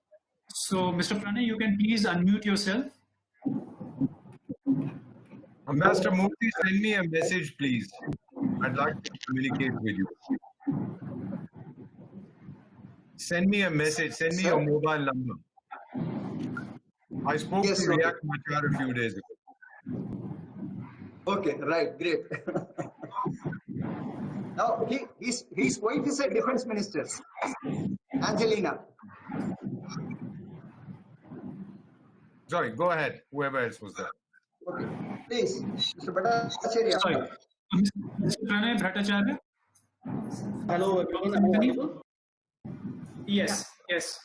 So, Mr. Pranay, you can please unmute yourself. Ambassador Moorthy, send me a message, please. I'd like to communicate with you. Send me a message. Send me your mobile number. I spoke to Riyak Machar a few days ago. Okay, right, great. Now, his wife is a defense minister, Angelina. Sorry, go ahead. Whoever else was there. Okay, please, Mr. Bhattacharya. Sorry. Mr. Pranay Bhattacharya? Hello, everyone. Am I audible? Yes, yes.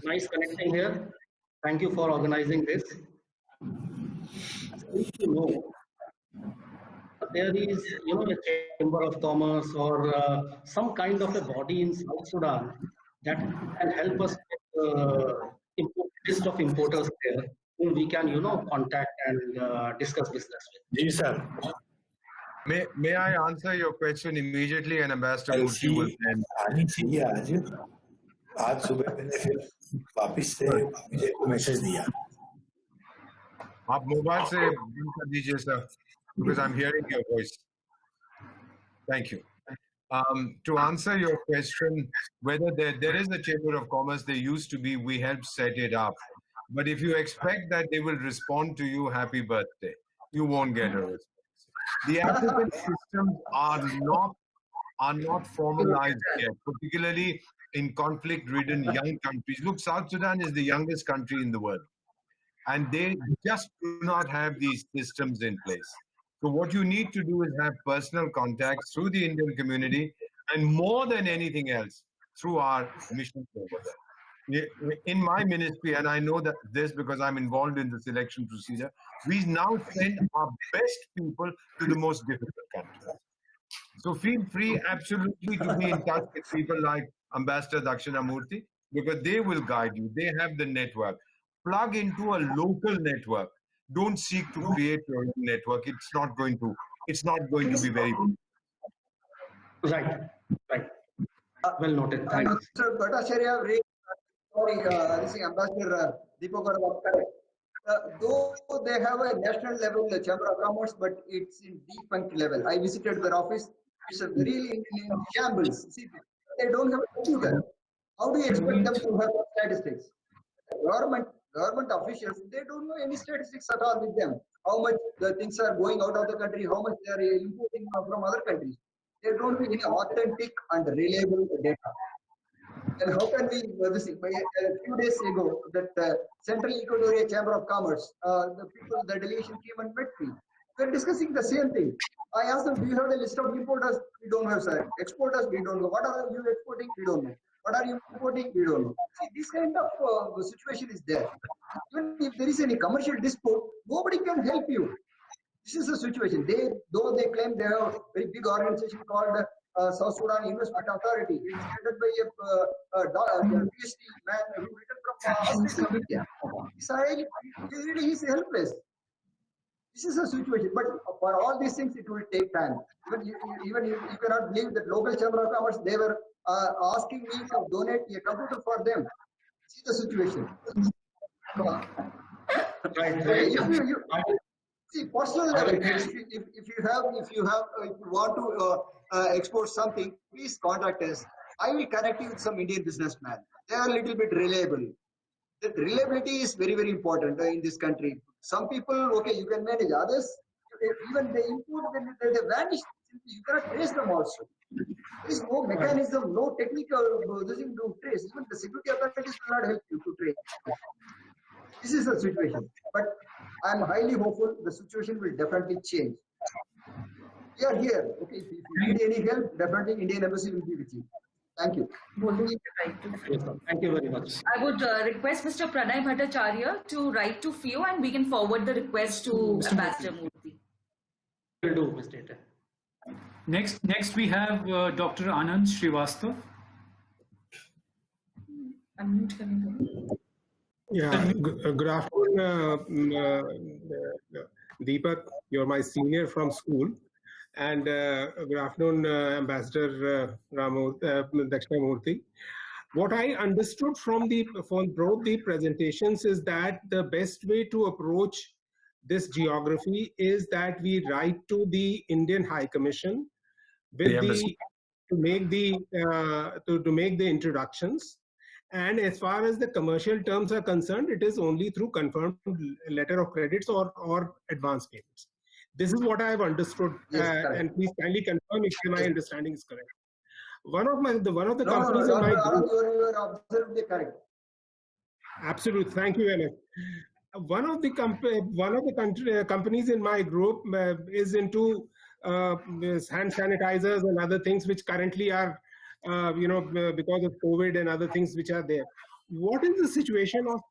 Nice connecting here. Thank you for organizing this. If you know, there is, a chamber of commerce or some kind of a body in South Sudan that can help us get list of importers there whom we can, contact and discuss business with. Yes, sir. May I answer your question immediately, and Ambassador Moorthy will end. आज सुबह मैंने फिर वापस से मुझे को message दिया आप मोबाइल से बंद कर दीजिए sir, because I'm hearing your voice. Thank you. To answer your question, whether there is a chamber of commerce, there used to be, we helped set it up. But if you expect that they will respond to you, happy birthday, you won't get a response. The applicant systems are not are not formalized yet, particularly in conflict-ridden young countries. Look, South Sudan is the youngest country in the world, and they just do not have these systems in place. So what you need to do is have personal contacts through the Indian community, and more than anything else, through our missions over there. In my ministry, and I know that this because I'm involved in the selection procedure, we now send our best people to the most difficult countries. So feel free absolutely to be in touch with people like Ambassador Dakshina Moorthy, because they will guide you. They have the network. Plug into a local network. Don't seek to create your own network. It's not going to be very big. Right, right. Well noted. And Thanks. Mr. Bhattacharya, sorry, this is Ambassador Deepak was correct. Though they have a national level Chamber of Commerce, but it's in defunct level. I visited their office. It's a really in shambles. See, they don't have a computer. How do you expect them to have statistics? Government officials, they don't know any statistics at all with them. How much the things are going out of the country, how much they are importing from other countries. They don't have any authentic and reliable data. And how can we, a few days ago, that Central Equatorial Chamber of Commerce, the delegation came and met me. We're discussing the same thing. I asked them, do you have a list of importers? We don't have, sir. Exporters, we don't know. What are you exporting? We don't know. What are you importing? We don't know. See, this kind of situation is there. Even if there is any commercial dispute, nobody can help you. This is the situation. Though they claim they have a very big organization called South Sudan Investment Authority. It's headed by a PhD man who returned from India. He really is helpless. This is a situation, but for all these things, it will take time. Even you cannot believe that local Chamber of Commerce, they were asking me to donate a computer for them. See the situation. Right. See, personal level. If you want to export something, please contact us. I will connect you with some Indian businessman. They are a little bit reliable. The reliability is very, very important in this country. Some people, okay, you can manage. Others, even they import, they vanish. You cannot trace them also. There is no mechanism, no technical thing to trace. Even the security authorities will not help you to trace. This is the situation. But I am highly hopeful the situation will definitely change. We are here. Okay, if you need any help, definitely Indian Embassy will be with you. Thank you. Thank you very much. I would request Mr. Pranay Bhattacharya to write to FIEO and we can forward the request to Ambassador Moorthy. Will do, Mr. Ita. Next we have Dr. Anand Srivastava. Yeah, good afternoon, Deepak. You're my senior from school. And good afternoon, Ambassador Dakshina Moorthy. What I understood from both the presentations is that the best way to approach this geography is that we write to the Indian High Commission with to make the introductions. And as far as the commercial terms are concerned, it is only through confirmed letter of credits or advance payments. This is what I have understood, and please kindly confirm if my understanding is correct. One of the companies in my group. You are absolutely correct. Absolutely, thank you very much. One of the companies in my group is into hand sanitizers and other things, which currently are, because of COVID and other things which are there. What is the situation of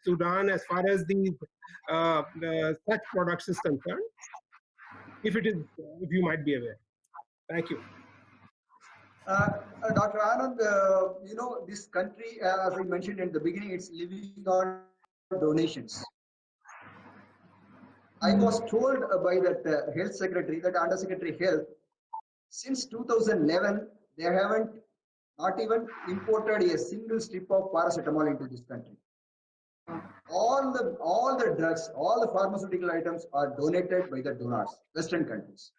Sudan as far as the such products is concerned? If you might be aware. Thank you. Dr. Anand, this country, as I mentioned in the beginning, it's living on donations. I was told by that health secretary, that undersecretary health, since 2011, they haven't not even imported a single strip of paracetamol into this country. All the drugs, all the pharmaceutical items are donated by the donors, Western countries.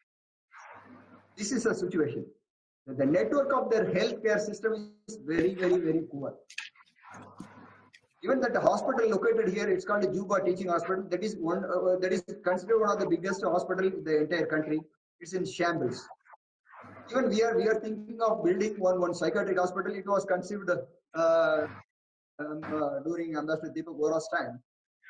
This is a situation. The network of their healthcare system is very, very, very poor. Even that hospital located here, it's called the Juba Teaching Hospital. That is considered one of the biggest hospitals in the entire country. It's in shambles. Even we are thinking of building one psychiatric hospital. It was conceived during Ambassador Deepak Vohra's time.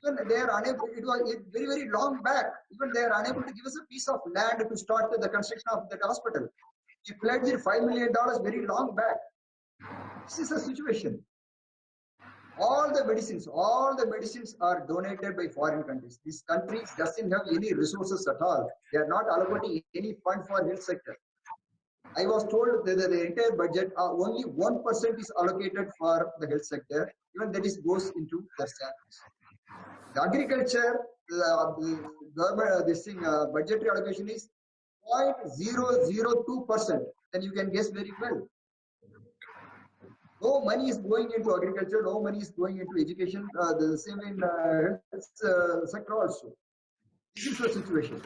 Even they are unable. It was very long back. Even they are unable to give us a piece of land to start the construction of that hospital. We pledged $5 million very long back. This is the situation. All the medicines are donated by foreign countries. These countries doesn't have any resources at all. They are not allocating any fund for health sector. I was told that the entire budget, only 1% is allocated for the health sector. Even that goes into their salaries. The agriculture, the government, budgetary allocation is 0.002%. Then you can guess very well. No money is going into agriculture. No money is going into education. The same in health sector also. This is the situation.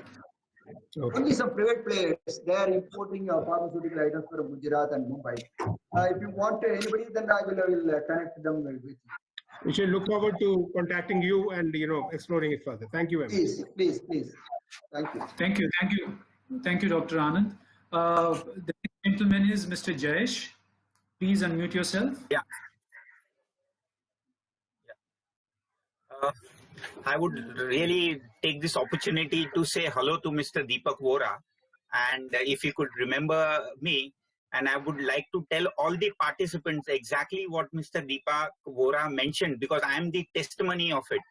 Okay. Only some private players, they are importing pharmaceutical items from Gujarat and Mumbai. If you want anybody, then I will connect them with you. We shall look forward to contacting you and exploring it further. Thank you very much. Please. Thank you. Thank you, Dr. Anand. The next gentleman is Mr. Jayesh. Please unmute yourself. Yeah. I would really take this opportunity to say hello to Mr. Deepak Vohra, and if you could remember me, and I would like to tell all the participants exactly what Mr. Deepak Vohra mentioned, because I am the testimony of it.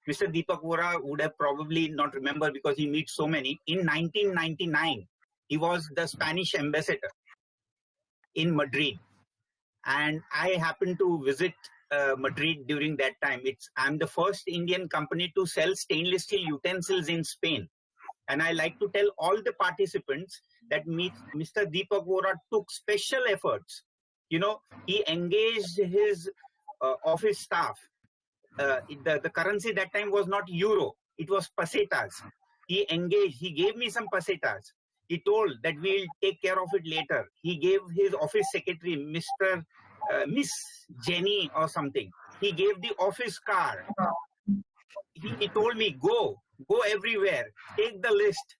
Mr. Deepak Vohra would have probably not remembered because he meets so many. In 1999, he was the Spanish ambassador in Madrid, and I happened to visit Madrid during that time. I'm the first Indian company to sell stainless steel utensils in Spain. And I like to tell all the participants that Mr. Deepak Vohra took special efforts. He engaged his office staff. The currency that time was not euro, it was pesetas. He gave me some pesetas. He told that we'll take care of it later. He gave his office secretary, Miss Jenny or something. He gave the office car. He told me, go everywhere, take the list.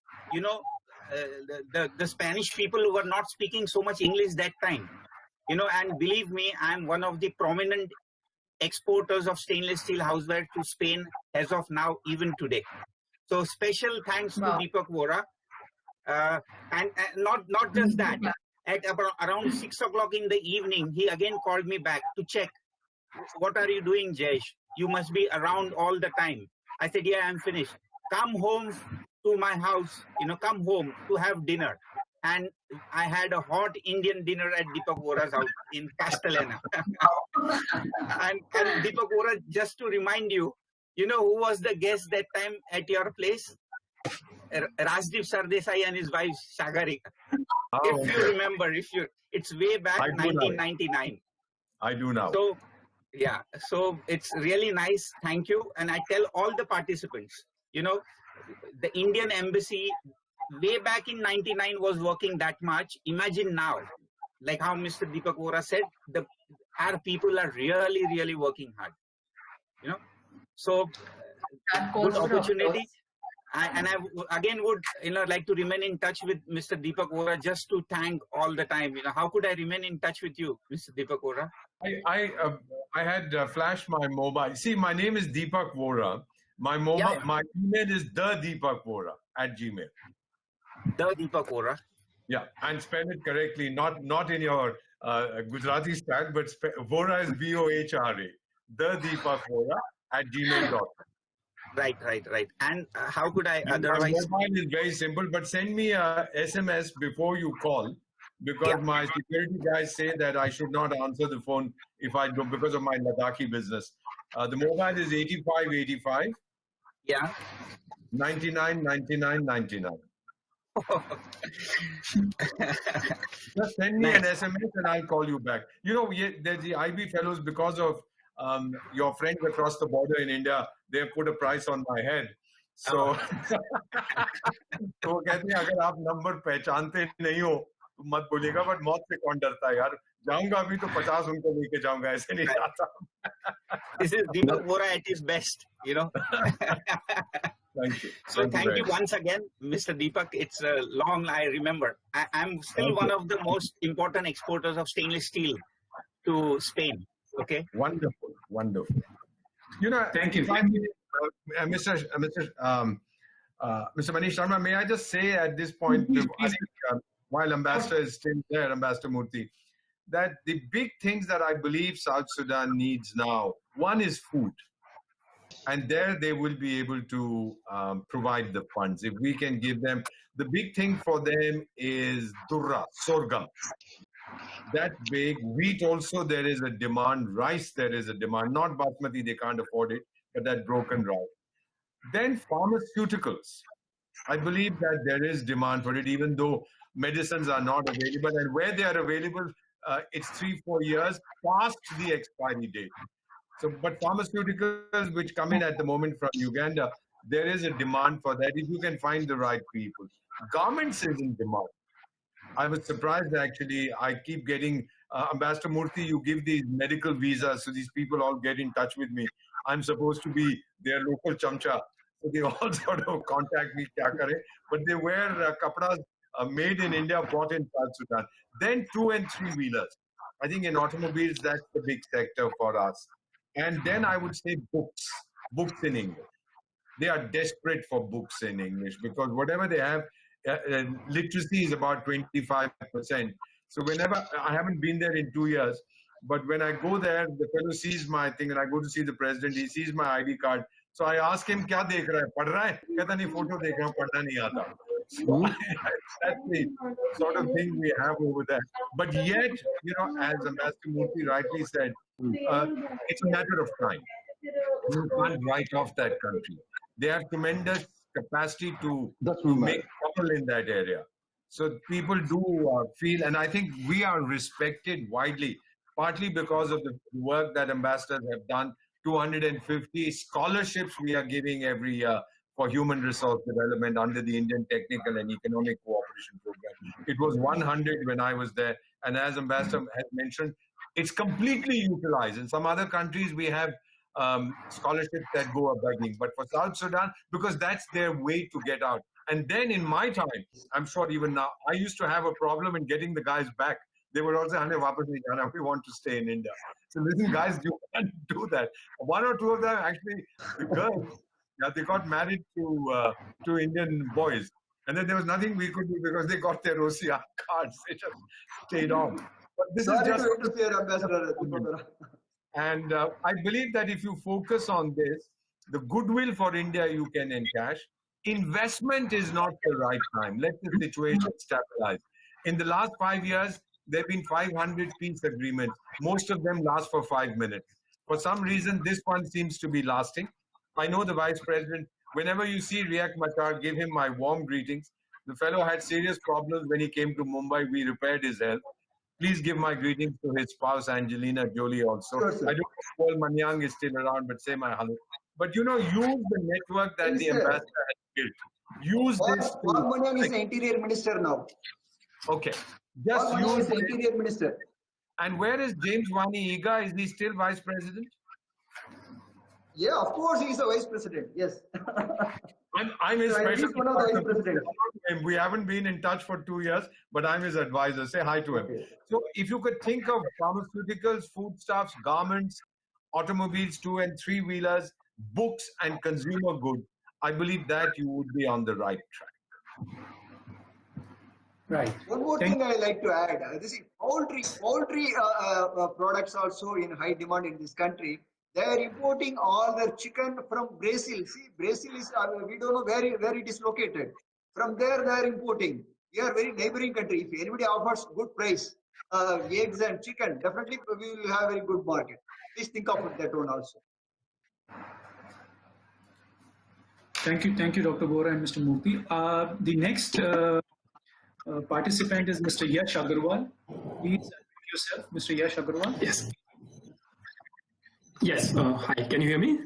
The Spanish people who were not speaking so much English that time, and believe me, I'm one of the prominent exporters of stainless steel houseware to Spain as of now, even today. So special thanks to Deepak Vohra. And not just that. At around 6 o'clock in the evening, he again called me back to check, what are you doing, Jayesh? You must be around all the time. I said, yeah, I'm finished. Come home to my house, come home to have dinner. And I had a hot Indian dinner at Deepak Vohra's house in Castellana. and Deepak Vohra, just to remind you, who was the guest that time at your place? Rajdeep Sardesai and his wife Sagarika. Oh, if you remember, it's way back 1999. I do now. So yeah, so it's really nice. Thank you. And I tell all the participants, the Indian embassy way back in 99 was working that much. Imagine now, like how Mr. Deepak Vohra said, our people are really working hard. So good opportunity. And I again would like to remain in touch with Mr. Deepak Vohra, just to thank all the time. How could I remain in touch with you, Mr. Deepak Vohra? I had flashed my mobile. See, my name is Deepak Vohra. My email is thedeepakvohra@gmail. The Deepak Vohra. Yeah, and spell it correctly, not in your Gujarati style, but Vohra is VOHRA. thedeepakvohra@gmail.com. Right. And how could I otherwise? My mobile is very simple, but send me a SMS before you call, because my security guys say that I should not answer the phone if I do, because of my Ladakhi business. The mobile is 8585. Yeah. 99. Just send me an SMS and I'll call you back. There's the IB fellows, because of your friends across the border in India, they put a price on my head. So, तो कहते हैं अगर आप number पहचानते नहीं हो तो मत बोलिएगा, बट मौत से कौन डरता है यार, जाऊंगा अभी तो 50 उनको लेके जाऊंगा, ऐसे नहीं जाता. This is Deepak Vohra at his best, Thank you. So thank you once again, Mr. Deepak. It's long, I remember. I'm still one of the most important exporters of stainless steel to Spain. Okay. Wonderful, wonderful. You know, Thank you. Mr. Manish Sharma, may I just say at this point, I think, while Ambassador is still there, Ambassador Moorthy, that the big things that I believe South Sudan needs now, one is food. And there they will be able to provide the funds. If we can give them, the big thing for them is durra, sorghum. That big. Wheat also, there is a demand. Rice, there is a demand. Not basmati, they can't afford it, but that broken rice. Then pharmaceuticals. I believe that there is demand for it, even though medicines are not available. And where they are available, it's 3-4 years past the expiry date. So, but pharmaceuticals which come in at the moment from Uganda, there is a demand for that if you can find the right people. Garments is in demand. I was surprised actually. I keep getting, Ambassador Moorthy, you give these medical visas, so these people all get in touch with me. I'm supposed to be their local chamcha. So they all sort of contact me, kya kare? But they wear kapras made in India, bought in South Sudan. Then 2- and 3-wheelers. I think in automobiles, that's the big sector for us. And then I would say books in English. They are desperate for books in English because whatever they have, literacy is about 25%. So whenever, I haven't been there in 2 years, but when I go there, the fellow sees my thing and I go to see the president, he sees my ID card. So I ask him, kya dekh raha hai? Padh raha hai? Kehta nahi, photo dekh raha, padhna nahi aata. So that's the sort of thing we have over there. But yet, you know, as Ambassador Moorthy rightly said, it's a matter of time. You can't write off that country. They have tremendous capacity to make trouble in that area. So people do feel, and I think we are respected widely, partly because of the work that ambassadors have done. 250 scholarships we are giving every year for human resource development under the Indian Technical and Economic Cooperation Program. It was 100 when I was there. And as Ambassador has mentioned, it's completely utilized. In some other countries, we have scholarships that go begging. But for South Sudan, because that's their way to get out. And then in my time, I'm sure even now, I used to have a problem in getting the guys back. They would also say, we want to stay in India. So listen, guys, you can't do that. 1 or 2 of them, actually, the girls, they got married to Indian boys. And then there was nothing we could do because they got their OCR cards. They just stayed on. But this is just... And I believe that if you focus on this, the goodwill for India you can encash. Investment is not the right time. Let the situation stabilize. In the last 5 years, there have been 500 peace agreements. Most of them last for 5 minutes. For some reason, this one seems to be lasting. I know the Vice President, whenever you see Riyak Machar, give him my warm greetings. The fellow had serious problems when he came to Mumbai. We repaired his health. Please give my greetings to his spouse, Angelina Jolie, also. Sure, I don't know if Paul Manyang is still around, but say my hello. But, you know, use the network that the ambassador has built. Use this. Paul Manyang is the Interior Minister now. Okay. Just use the Interior Minister. And where is James Wani Iga? Is he still Vice President? Yeah, of course, he's a Vice President. Yes. I'm his special one of the Vice Presidents. We haven't been in touch for 2 years, but I'm his advisor. Say hi to him. Okay. So if you could think of pharmaceuticals, foodstuffs, garments, automobiles, 2- and 3-wheelers, books, and consumer goods, I believe that you would be on the right track. Right. One more thing I like to add. This is poultry products also in high demand in this country. They are importing all their chicken from Brazil. See, Brazil is, we don't know where it is located. From there, they are importing. We are very neighboring country. If anybody offers good price, eggs and chicken, definitely we will have a very good market. Please think of that one also. Thank you, Dr. Vohra and Mr. Moorthy. The next participant is Mr. Yash Agarwal. Please unmute yourself, Mr. Yash Agarwal. Yes. Yes. Hi. Can you hear me?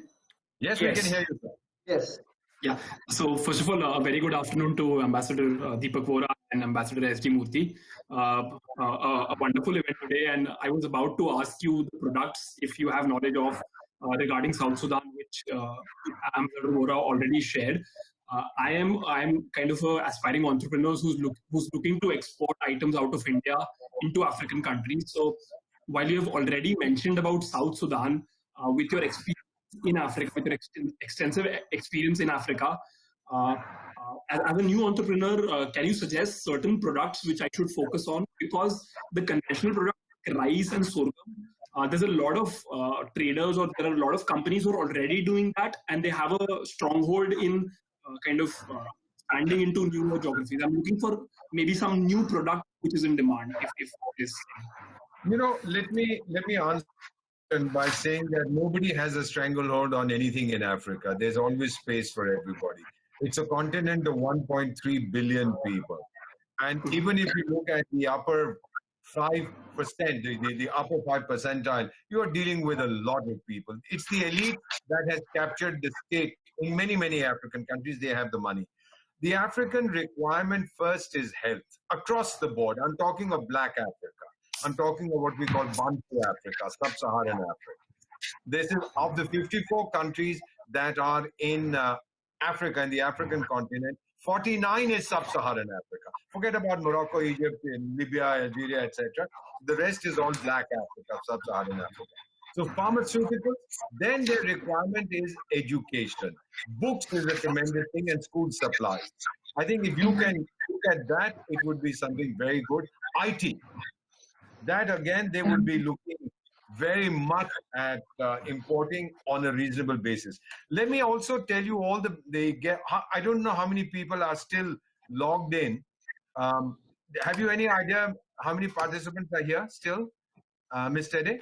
Yes, we can hear you, sir. Yes. Yeah. So first of all, a very good afternoon to Ambassador Deepak Vohra and Ambassador S.D. Moorthy. A wonderful event today, and I was about to ask you the products, if you have knowledge of regarding South Sudan, which Ambassador Vohra already shared. I'm kind of a aspiring entrepreneur who's looking to export items out of India into African countries. So while you have already mentioned about South Sudan, with your experience in Africa, with your extensive experience in Africa, as a new entrepreneur, can you suggest certain products which I should focus on? Because the conventional products like rice and sorghum, there's a lot of traders, or there are a lot of companies who are already doing that, and they have a stronghold in expanding into new geographies. I'm looking for maybe some new product which is in demand. If this, let me answer by saying that nobody has a stranglehold on anything in Africa. There's always space for everybody. It's a continent of 1.3 billion people. And even if you look at the upper 5%, the upper 5 percentile, you are dealing with a lot of people. It's the elite that has captured the stake. In many, many African countries, they have the money. The African requirement first is health across the board. I'm talking of Black Africa. I'm talking of what we call Bantu Africa, Sub-Saharan Africa. This is of the 54 countries that are in Africa, in the African continent, 49 is Sub-Saharan Africa. Forget about Morocco, Egypt, Libya, Algeria, etc. The rest is all Black Africa, Sub-Saharan Africa. So pharmaceuticals, then their requirement is education. Books is a tremendous thing, and school supplies. I think if you can look at that, it would be something very good. IT, that again, they would be looking very much at importing on a reasonable basis. Let me also tell you I don't know how many people are still logged in. Have you any idea how many participants are here still? Ms. Tede,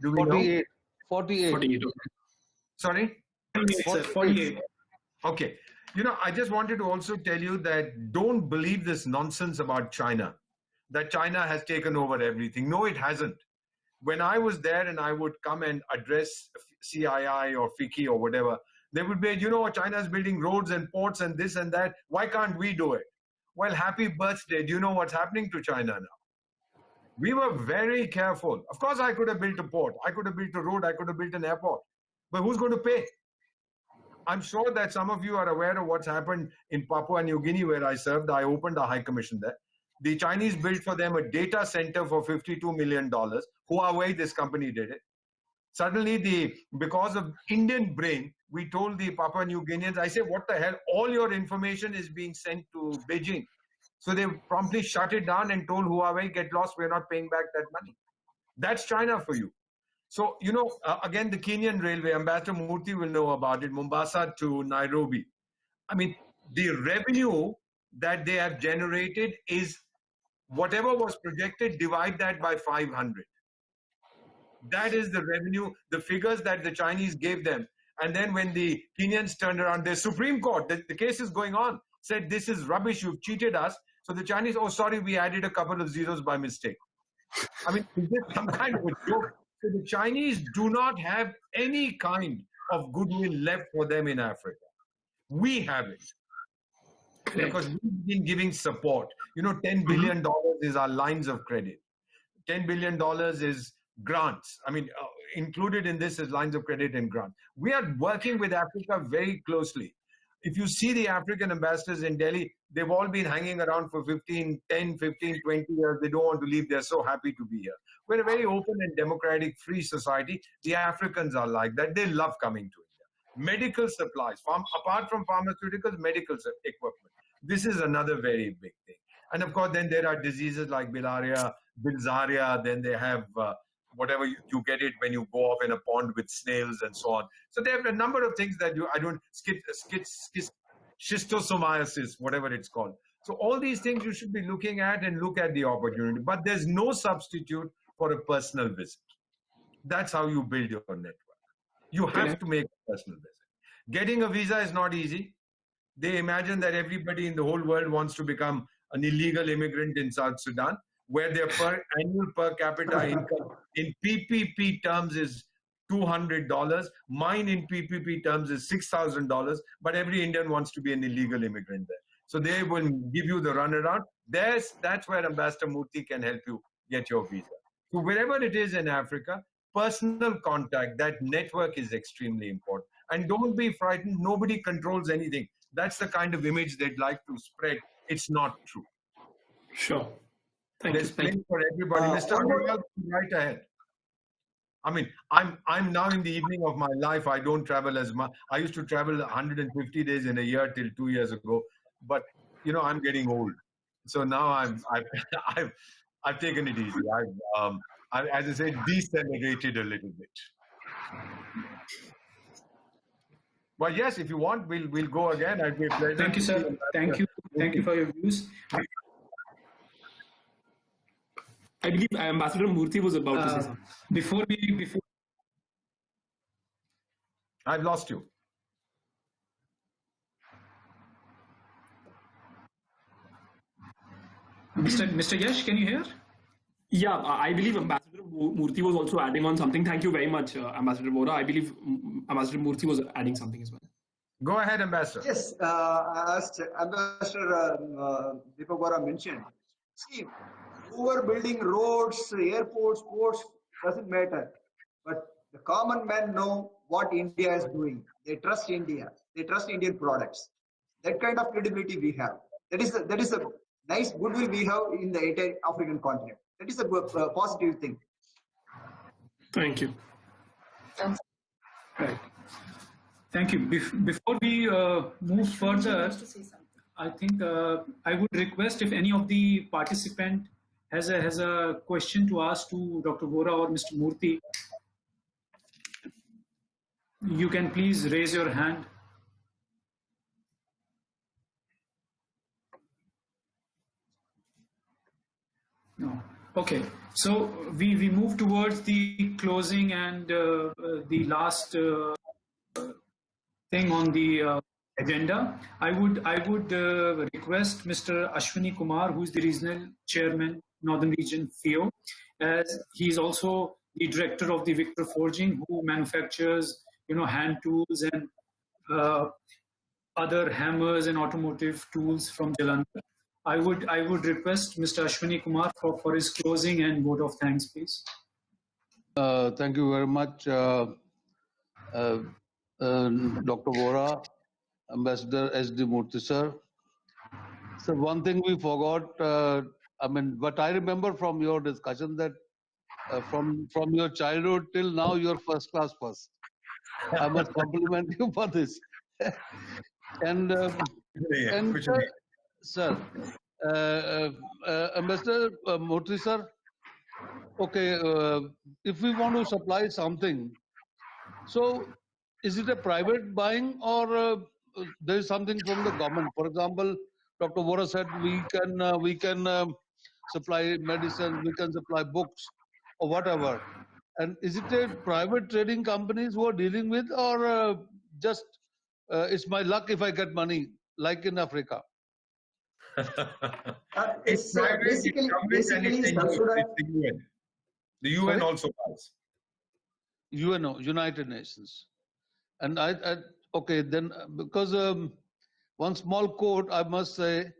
do we 48. know? 48. Sorry? 48. Okay. I just wanted to also tell you that don't believe this nonsense about China, that China has taken over everything. No, it hasn't. When I was there and I would come and address CII or FICI or whatever, they would be, China's building roads and ports and this and that. Why can't we do it? Well, happy birthday. Do you know what's happening to China now? We were very careful. Of course, I could have built a port. I could have built a road. I could have built an airport. But who's going to pay? I'm sure that some of you are aware of what's happened in Papua New Guinea, where I served. I opened a high commission there. The Chinese built for them a data center for $52 million. Huawei, this company did it. Suddenly, because of Indian brain, we told the Papua New Guineans, I said, what the hell? All your information is being sent to Beijing. So they promptly shut it down and told Huawei, get lost, we're not paying back that money. That's China for you. So, again, the Kenyan railway, Ambassador Moorthy will know about it, Mombasa to Nairobi. I mean, the revenue that they have generated is whatever was projected, divide that by 500. That is the revenue, the figures that the Chinese gave them. And then when the Kenyans turned around, the Supreme Court, the case is going on, said, this is rubbish, you've cheated us. So the Chinese, oh, sorry, we added a couple of zeros by mistake. I mean, is this some kind of a joke? So the Chinese do not have any kind of goodwill left for them in Africa. We have it. Because we've been giving support. $10 billion is our lines of credit. $10 billion is grants. I mean, included in this is lines of credit and grants. We are working with Africa very closely. If you see the African ambassadors in Delhi, they've all been hanging around for 10, 15, 20 years. They don't want to leave. They're so happy to be here. We're a very open and democratic, free society. The Africans are like that. They love coming to India. Medical supplies, apart from pharmaceuticals, medical equipment. This is another very big thing. And of course, then there are diseases like biliaria, bilharzia. Then they have whatever you get it when you go off in a pond with snails and so on. So they have a number of things that schistosomiasis, whatever it's called. So all these things you should be looking at and look at the opportunity. But there's no substitute for a personal visit. That's how you build your network. You have to make a personal visit. Getting a visa is not easy. They imagine that everybody in the whole world wants to become an illegal immigrant in South Sudan, where their annual per capita income in PPP terms is $200. Mine in PPP terms is $6,000, but every Indian wants to be an illegal immigrant there. So they will give you the runaround. That's where Ambassador Moorthy can help you get your visa. So wherever it is in Africa, personal contact, that network is extremely important. And don't be frightened. Nobody controls anything. That's the kind of image they'd like to spread. It's not true. Sure. There's Thank place for everybody. Mr. Agarwal, right ahead. I mean, I'm now in the evening of my life. I don't travel as much. I used to travel 150 days in a year till 2 years ago. But you know, I'm getting old, so now I've taken it easy. As I said, decelerated a little bit. But yes, if you want, we'll go again. I'd be a pleasure. Thank you, sir. Thank you for your views. I believe Ambassador Moorthy was about to say something. Before I've lost you. Mr. Yash, can you hear? Yeah, I believe Ambassador Moorthy was also adding on something. Thank you very much, Ambassador Vohra. I believe Ambassador Moorthy was adding something as well. Go ahead, Ambassador. Yes, as Ambassador Deepak Vohra mentioned, see, whoever building roads, airports, ports, doesn't matter. But the common man know what India is doing. They trust India. They trust Indian products. That kind of credibility we have. That is a nice goodwill we have in the entire African continent. That is a positive thing. Thank you. Right. Thank you. Before we move further, I think I would request if any of the participant has a question to ask to Dr. Vohra or Mr. Moorthy, you can please raise your hand. No. Okay. So we move towards the closing and the last thing on the agenda. I would request Mr. Ashwini Kumar, who is the regional chairman, Northern Region FIEO, as he is also the director of the Victor Forging, who manufactures hand tools and other hammers and automotive tools from Jalandhar. I would request Mr. Ashwini Kumar for his closing and vote of thanks, please. Thank you very much, Dr. Vohra, Ambassador S.D. Moorthy, sir. So one thing we forgot, but I remember from your discussion that from your childhood till now, you're first class first. I must compliment you for this. And sir, Ambassador Moorthy, sir, okay, if we want to supply something, so is it a private buying or there is something from the government? For example, Dr. Vohra said we can supply medicine, we can supply books or whatever. And is it a private trading companies who are dealing with, or just it's my luck if I get money, like in Africa? It's basically South Sudan. The UN also buys. UNO, United Nations. And okay, then because one small quote, I must say,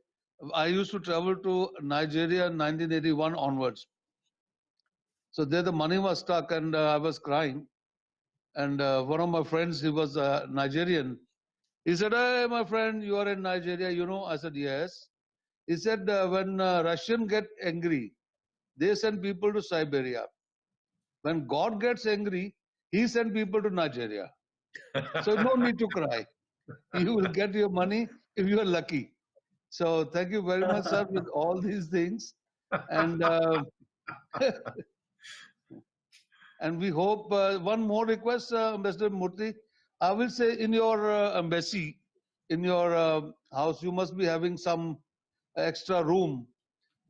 I used to travel to Nigeria in 1981 onwards. So there the money was stuck and I was crying. And one of my friends, he was Nigerian. He said, "Hey, my friend, you are in Nigeria, you know?" I said, "Yes." He said, when Russians get angry, they send people to Siberia. When God gets angry, he sends people to Nigeria. So no need to cry. You will get your money if you are lucky. So thank you very much, sir, with all these things. And and we hope, one more request, Ambassador Moorthy. I will say in your embassy, in your house, you must be having some extra room.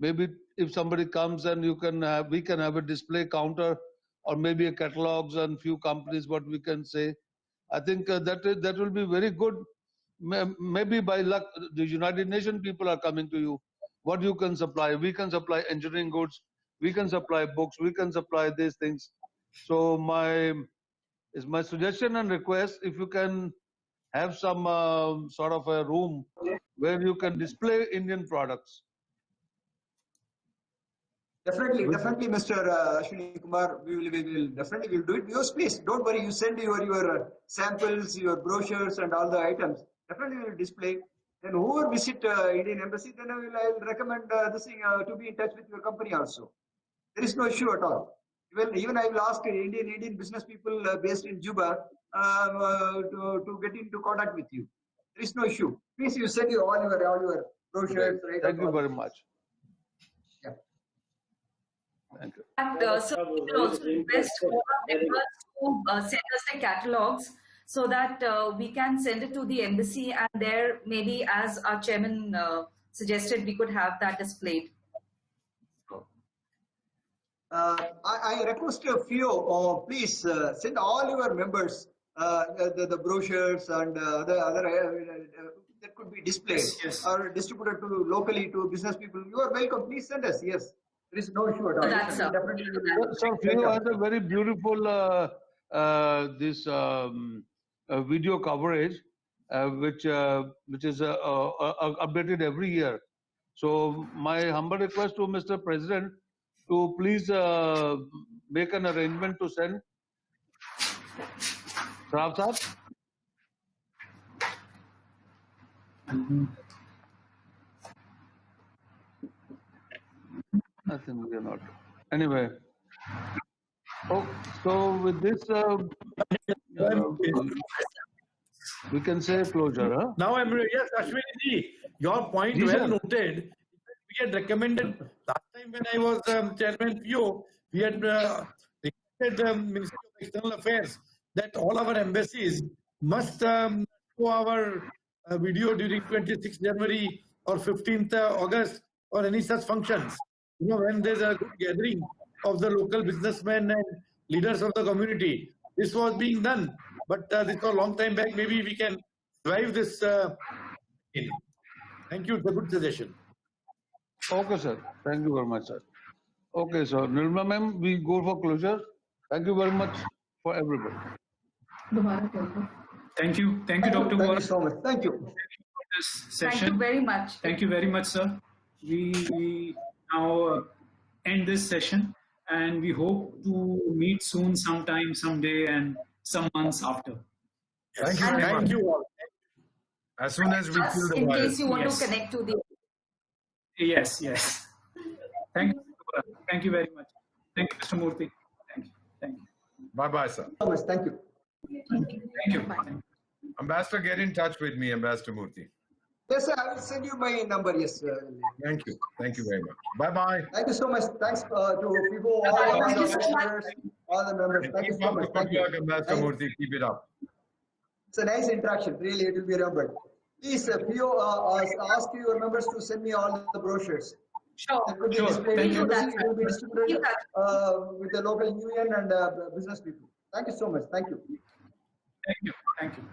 Maybe if somebody comes and we can have a display counter or maybe a catalogs and few companies, what we can say. I think that will be very good. Maybe by luck, the United Nations people are coming to you. What you can supply? We can supply engineering goods. We can supply books. We can supply these things. So my suggestion and request, if you can have some sort of a room where you can display Indian products. Definitely, Mr. Ashwini Kumar. We will definitely do it. Use please. Don't worry. You send your samples, your brochures, and all the items. Definitely, we will display. Then whoever visit Indian Embassy, then I will recommend this thing to be in touch with your company also. There is no issue at all. Even I will ask Indian business people based in Juba to get into contact with you. There is no issue. Please, you send all your brochures. Great. Thank you very much. Yeah. Thank you. And so we will also request all our members to send us the catalogs so that we can send it to the embassy, and there maybe, as our chairman suggested, we could have that displayed. I request FIEO, please send all your members the brochures and other that could be displayed or distributed to locally to business people. You are welcome. Please send us. Yes, there is no issue at all. That's Definitely. So FIEO has a very beautiful video coverage, which is updated every year. So my humble request to Mr. President to please make an arrangement to send. Sarab Sahab? I think we are not. Anyway. Oh, so with this, we can say closure, huh? Now yes, Ashwini ji, your point Ji, well sir. noted. We had recommended last time when I was chairman FIEO, we had requested the Ministry of External Affairs that all our embassies must show our video during 26th January or 15th August or any such functions. You know, when there's a good gathering of the local businessmen and leaders of the community. This was being done, but this was a long time back. Maybe we can drive this in. Thank you. It's a good suggestion. Okay, sir. Thank you very much, sir. Okay, so Nirma ma'am, we go for closure. Thank you very much for everybody. Thank you, Dr. Thank Vohra. you so much. Thank you. For this session. Thank you very much. Thank you very much, sir. We now end this session, and we hope to meet soon, sometime, someday, and some months after. Thank you very much. Thank you all. As soon as we Just kill the in virus. case you want Yes. to connect to the. Yes. Thank you. Thank you very much. Thank you, Mr. Moorthy. Thank you. Bye-bye, sir. Thank you. Thank you. Ambassador, get in touch with me, Ambassador Moorthy. Yes, sir. I will send you my number. Yes. Thank you. Thank you very much. Bye-bye. Thank you so much. Thanks to people, all the members, all the members. Thank you Keep so up much. the Thank good you. work, Ambassador Moorthy. Keep it up. It's a nice interaction. Really, it will be remembered. Please, FIEO, ask your members to send me all the brochures. Sure. That could be Sure. displayed Thank in you. embassy. It will be Keep distributed that. with the local union and business people. Thank you so much. Thank you. Thank you. Thank you.